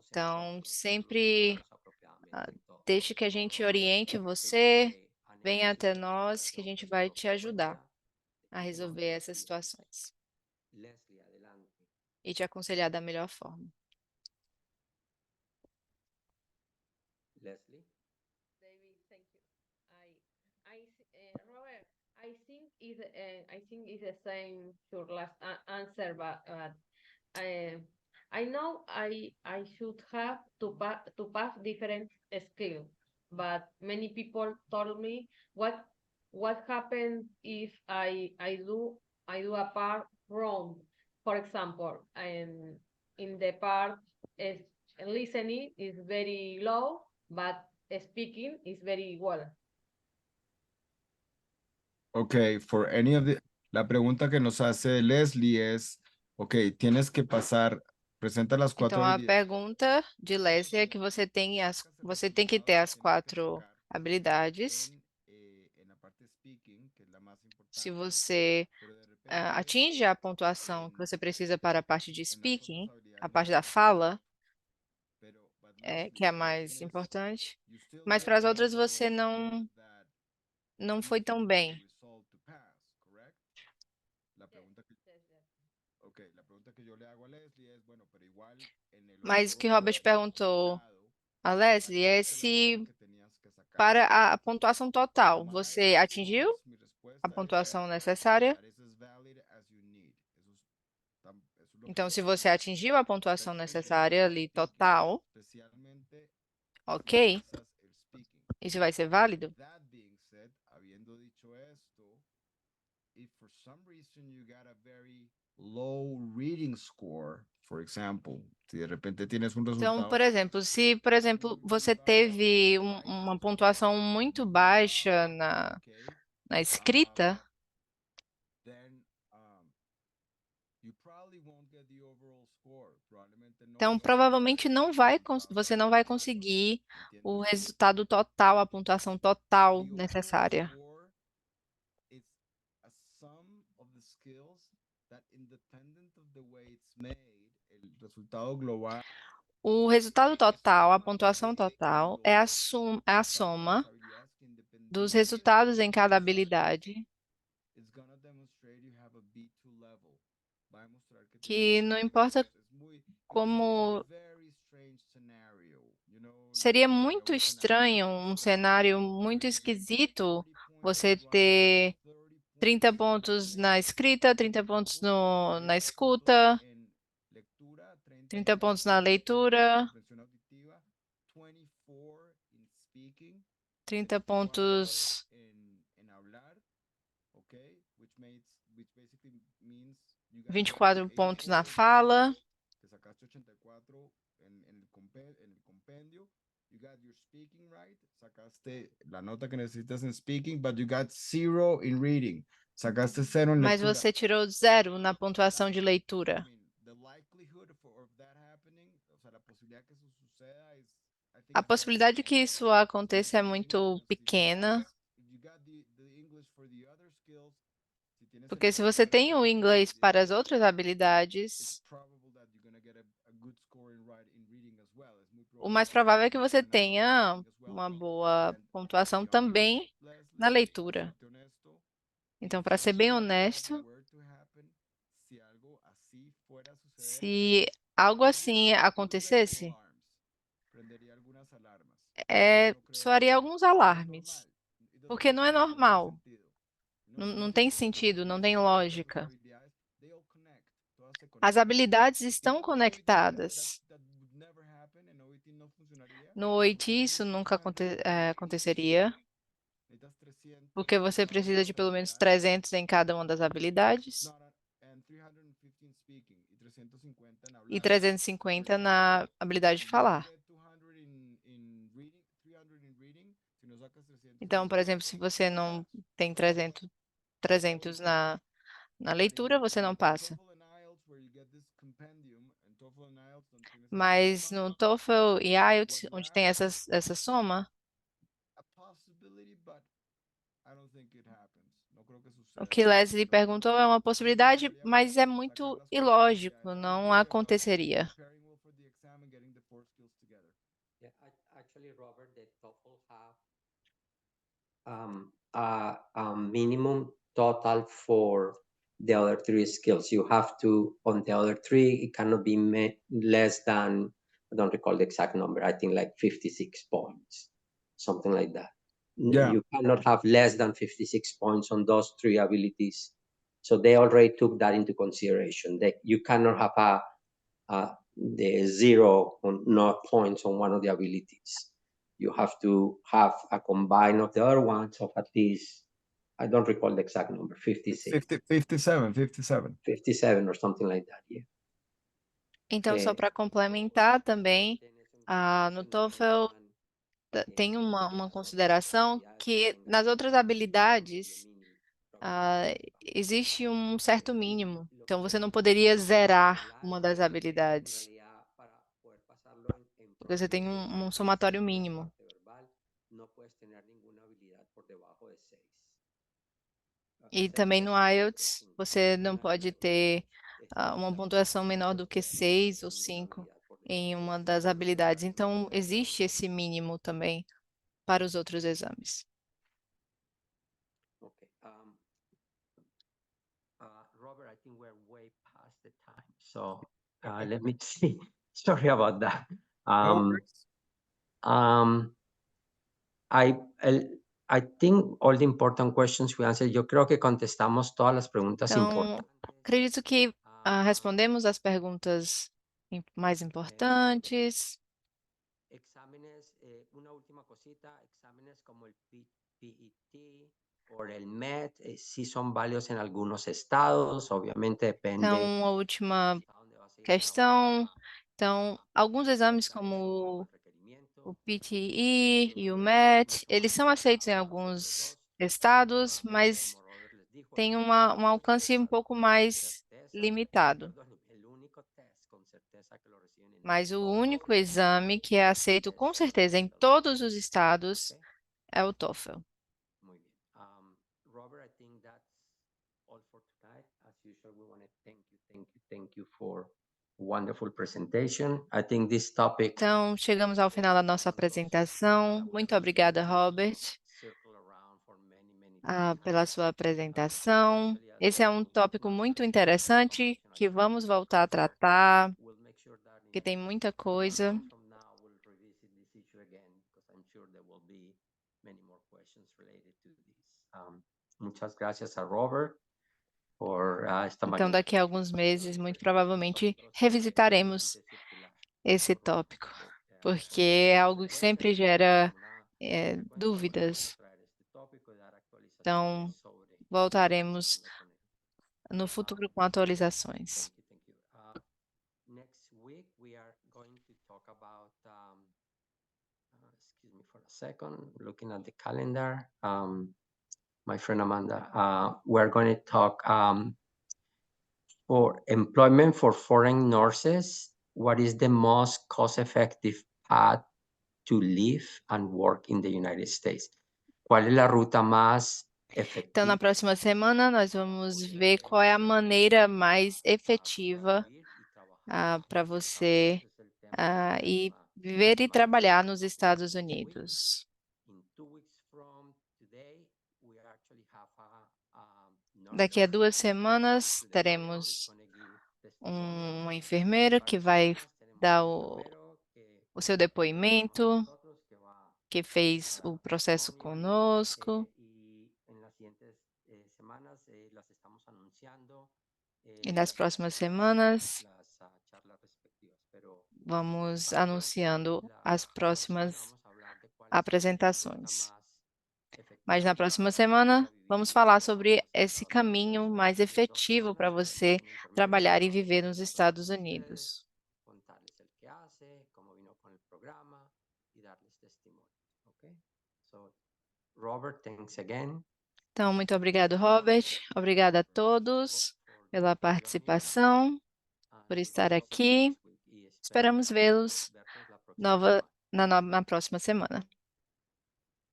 Speaker 4: Então, sempre deixe que a gente oriente você, venha até nós, que a gente vai te ajudar a resolver essas situações e te aconselhar da melhor forma.
Speaker 3: Leslie?
Speaker 5: David, thank you. Robert, I think it's the same your last answer, but I know I should have to pass different skills, but many people told me what happens if I do a part wrong. For example, in the part is listening is very low, but speaking is very well.
Speaker 2: Okay, for any of the, la pregunta que nos hace Leslie es, okay, tienes que pasar, presenta las 4
Speaker 4: Então, a
Speaker 2: habilidades.
Speaker 4: pergunta de Leslie é que você tem que ter as 4 habilidades.
Speaker 2: En la parte speaking, que es la más
Speaker 4: Se
Speaker 2: importante,
Speaker 4: você
Speaker 2: pero de repente,
Speaker 4: atinge a pontuação que você precisa para a parte de speaking, a parte da fala,
Speaker 2: but
Speaker 4: que é a
Speaker 2: mostly
Speaker 4: mais
Speaker 2: Spanish,
Speaker 4: importante,
Speaker 2: you still
Speaker 4: mas
Speaker 2: need
Speaker 4: para as
Speaker 2: to
Speaker 4: outras
Speaker 2: have
Speaker 4: você não,
Speaker 2: that
Speaker 4: não foi
Speaker 2: equal
Speaker 4: tão bem.
Speaker 2: result to pass, correct? La pregunta que, okay, la pregunta que yo le hago a Leslie es, bueno, pero igual en el
Speaker 4: Mas o que
Speaker 2: otro
Speaker 4: Robert perguntou
Speaker 2: lado,
Speaker 4: a Leslie é
Speaker 2: sacaste la nota
Speaker 4: se
Speaker 2: que tenías que sacar.
Speaker 4: para a pontuação total,
Speaker 2: My
Speaker 4: você atingiu
Speaker 2: response, mi
Speaker 4: a
Speaker 2: respuesta
Speaker 4: pontuação
Speaker 2: es,
Speaker 4: necessária?
Speaker 2: that is as valid as you need. Eso es lo que
Speaker 4: Então,
Speaker 2: yo
Speaker 4: se você
Speaker 2: pienso.
Speaker 4: atingiu a pontuação
Speaker 2: Especialmente
Speaker 4: necessária ali total,
Speaker 2: especialmente
Speaker 4: ok,
Speaker 2: si pasas el speaking.
Speaker 4: isso vai ser válido.
Speaker 2: That being said, habiendo dicho esto, if for some reason you got a very low reading score, for example, si de repente tienes un
Speaker 4: Então,
Speaker 2: resultado
Speaker 4: por exemplo, se, por exemplo, você teve uma pontuação muito baixa na escrita,
Speaker 2: then you probably won't get the overall score. Probablemente no
Speaker 4: então
Speaker 2: vas a
Speaker 4: provavelmente
Speaker 2: sacar
Speaker 4: não
Speaker 2: el
Speaker 4: vai,
Speaker 2: resultado
Speaker 4: você não vai
Speaker 2: adecuado,
Speaker 4: conseguir o
Speaker 2: ¿entiendes?
Speaker 4: resultado total, a pontuação total
Speaker 2: The overall
Speaker 4: necessária.
Speaker 2: score is a sum of the skills that independent of the way it's made, el resultado global
Speaker 4: O resultado
Speaker 2: es
Speaker 4: total, a
Speaker 2: suma
Speaker 4: pontuação
Speaker 2: de
Speaker 4: total, é a soma
Speaker 2: las
Speaker 4: soma
Speaker 2: habilidades que
Speaker 4: dos
Speaker 2: independientemente
Speaker 4: resultados
Speaker 2: de
Speaker 4: em
Speaker 2: cómo
Speaker 4: cada
Speaker 2: salgan,
Speaker 4: habilidade,
Speaker 2: it's gonna demonstrate you have a B2 level. Va a demostrar que tienes
Speaker 4: que
Speaker 2: un
Speaker 4: não
Speaker 2: nivel
Speaker 4: importa
Speaker 2: B2. It would be a
Speaker 4: como.
Speaker 2: very strange scenario, you know,
Speaker 4: Seria
Speaker 2: sería
Speaker 4: muito
Speaker 2: un escenario
Speaker 4: estranho, um cenário muito
Speaker 2: where you get
Speaker 4: esquisito
Speaker 2: 30 points
Speaker 4: você
Speaker 2: in writing,
Speaker 4: ter
Speaker 2: 30
Speaker 4: 30
Speaker 2: points in
Speaker 4: pontos na
Speaker 2: listening,
Speaker 4: escrita, 30 pontos na
Speaker 2: 30
Speaker 4: escuta,
Speaker 2: puntos en lectura, 30
Speaker 4: 30 pontos na
Speaker 2: puntos en
Speaker 4: leitura,
Speaker 2: comprensión auditiva, 24 in speaking,
Speaker 4: 30
Speaker 2: 24
Speaker 4: pontos,
Speaker 2: en hablar, okay, which basically means you got
Speaker 4: 24 pontos na
Speaker 2: 84
Speaker 4: fala,
Speaker 2: overall, te sacaste 84 en el compendio, you got your speaking right, sacaste la nota que necesitas en speaking, but you got 0 in reading, sacaste 0 en
Speaker 4: mas
Speaker 2: lectura.
Speaker 4: você tirou 0 na pontuação de
Speaker 2: I
Speaker 4: leitura.
Speaker 2: mean, the likelihood of that happening, o sea, la posibilidad que eso suceda es, I think
Speaker 4: A
Speaker 2: it's very
Speaker 4: possibilidade de que
Speaker 2: small.
Speaker 4: isso aconteça é
Speaker 2: For
Speaker 4: muito
Speaker 2: instance,
Speaker 4: pequena,
Speaker 2: if you got the English for the other skills, si tienes el
Speaker 4: porque se
Speaker 2: inglés
Speaker 4: você
Speaker 2: para
Speaker 4: tem o
Speaker 2: speaking,
Speaker 4: inglês para as
Speaker 2: it's
Speaker 4: outras habilidades,
Speaker 2: probable that you're gonna get a good score in reading as well. Es muy
Speaker 4: o
Speaker 2: probable
Speaker 4: mais
Speaker 2: que vas a
Speaker 4: provável é que
Speaker 2: tener
Speaker 4: você
Speaker 2: buena nota en
Speaker 4: tenha
Speaker 2: reading as well.
Speaker 4: uma boa
Speaker 2: And
Speaker 4: pontuação
Speaker 2: to be honest,
Speaker 4: também na
Speaker 2: Leslie, para
Speaker 4: leitura.
Speaker 2: serte honesto,
Speaker 4: Então,
Speaker 2: if
Speaker 4: para ser bem
Speaker 2: something like that
Speaker 4: honesto,
Speaker 2: were to happen, si algo así fuera a suceder,
Speaker 4: se algo assim
Speaker 2: it would raise some
Speaker 4: acontecesse,
Speaker 2: alarms. Prendería algunas alarmas.
Speaker 4: é,
Speaker 2: No creo
Speaker 4: soaria alguns
Speaker 2: no es
Speaker 4: alarmes,
Speaker 2: normal. It doesn't
Speaker 4: porque
Speaker 2: make
Speaker 4: não é
Speaker 2: sense, no tiene
Speaker 4: normal,
Speaker 2: sentido.
Speaker 4: não tem sentido, não tem lógica.
Speaker 2: habilidades, they all connect, todas se
Speaker 4: As
Speaker 2: conectan.
Speaker 4: habilidades
Speaker 2: You
Speaker 4: estão
Speaker 2: know, in OIT,
Speaker 4: conectadas.
Speaker 2: that would never happen, en OIT no funcionaría,
Speaker 4: No
Speaker 2: porque
Speaker 4: OIT
Speaker 2: si
Speaker 4: isso
Speaker 2: necesitas
Speaker 4: nunca
Speaker 2: 300 in
Speaker 4: aconteceria,
Speaker 2: necesitas 300
Speaker 4: porque
Speaker 2: en
Speaker 4: você
Speaker 2: cada una de
Speaker 4: precisa de
Speaker 2: las
Speaker 4: pelo menos
Speaker 2: habilidades.
Speaker 4: 300 em cada uma das habilidades
Speaker 2: No, and 350 in speaking y 350 en
Speaker 4: e
Speaker 2: hablar.
Speaker 4: 350 na habilidade de
Speaker 2: If you don't
Speaker 4: falar.
Speaker 2: get 200 in reading, 300 in reading, si no sacas 300 en
Speaker 4: Então, por
Speaker 2: escrita,
Speaker 4: exemplo, se você
Speaker 2: no
Speaker 4: não
Speaker 2: pass.
Speaker 4: tem 300 na leitura, você não passa.
Speaker 2: TOEFL and IELTS, where you get this compendium, and TOEFL and IELTS donde tienes esta
Speaker 4: Mas
Speaker 2: soma,
Speaker 4: no TOEFL e IELTS,
Speaker 2: what you
Speaker 4: onde tem
Speaker 2: ask,
Speaker 4: essa soma,
Speaker 2: a possibility, but I don't think it happens. No creo que
Speaker 4: o
Speaker 2: suceda.
Speaker 4: que Leslie
Speaker 2: No creo que
Speaker 4: perguntou é uma possibilidade,
Speaker 2: funcionaría
Speaker 4: mas
Speaker 2: para
Speaker 4: é
Speaker 2: sacar
Speaker 4: muito
Speaker 2: las 4
Speaker 4: ilógico,
Speaker 2: habilidades.
Speaker 4: não
Speaker 2: Really about
Speaker 4: aconteceria.
Speaker 2: preparing well for the exam and getting the 4 skills together.
Speaker 3: Yeah, actually, Robert, the TOEFL have a minimum total for the other three skills. You have to, on the other three, it cannot be less than, I don't recall the exact number, I think like 56 points, something like that.
Speaker 2: Yeah.
Speaker 3: You cannot have less than 56 points on those three abilities. So they already took that into consideration. That you cannot have the 0 on not points on one of the abilities. You have to have a combine of the other ones of at least, I don't recall the exact number, 56,
Speaker 2: 57.
Speaker 3: 57 or something like that, yeah.
Speaker 4: Então, só para complementar também, no TOEFL tem uma consideração que nas outras habilidades existe um certo mínimo. Então, você não poderia zerar uma das habilidades, porque você tem um somatório mínimo. E também no IELTS, você não pode ter uma pontuação menor do que 6 ou 5 em uma das habilidades. Então, existe esse mínimo também para os outros exames.
Speaker 3: Okay. Robert, I think we're way past the time. So let me see. Sorry about that.
Speaker 2: No worries.
Speaker 3: I, I think all the important questions we answered. Yo creo que contestamos todas las preguntas
Speaker 4: Então,
Speaker 3: importantes.
Speaker 4: acredito que respondemos as perguntas mais importantes.
Speaker 3: Exámenes, una última cosita, exámenes como el PET o el MET, sí son válidos en algunos estados, obviamente depende.
Speaker 4: Então, a última questão. Então, alguns exames como o PTE e o MET, eles são aceitos em alguns estados, mas tem um alcance um pouco mais limitado. Mas o único exame que é aceito com certeza em todos os estados é o TOEFL.
Speaker 3: Muy bien. Robert, I think that's all for tonight. As usual, we want to thank you for wonderful presentation. I think this topic
Speaker 4: Então, chegamos ao final da nossa apresentação. Muito obrigada, Robert, pela sua apresentação. Esse é um tópico muito interessante que vamos voltar a tratar, que tem muita coisa.
Speaker 3: Muchas gracias a Robert por esta
Speaker 4: Então, daqui a alguns meses, muito provavelmente, revisitaremos esse tópico, porque é algo que sempre gera dúvidas. Então, voltaremos no futuro com atualizações.
Speaker 3: Next week we are going to talk about excuse me for a second, looking at the calendar. My friend Amanda, we're going to talk for employment for foreign nurses. What is the most cost-effective path to live and work in the United States? ¿Cuál es la ruta más efectiva?
Speaker 4: Então, na próxima semana, nós vamos ver qual é a maneira mais efetiva para você ir viver e trabalhar nos Estados Unidos. Daqui a 2 semanas, teremos uma enfermeira que vai dar o seu depoimento, que fez o processo conosco. E nas próximas semanas, vamos anunciando as próximas apresentações. Mas na próxima semana, vamos falar sobre esse caminho mais efetivo para você trabalhar e viver nos Estados Unidos.
Speaker 3: Robert, thanks again.
Speaker 4: Então, muito obrigado, Robert. Obrigada a todos pela participação, por estar aqui. Esperamos vê-los na próxima semana.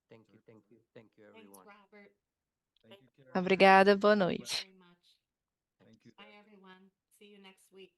Speaker 2: Thank you,
Speaker 1: Thanks, Robert.
Speaker 2: Karen.
Speaker 4: Obrigada, boa noite.
Speaker 1: Very much.
Speaker 2: Thank you.
Speaker 1: Bye, everyone. See you next week.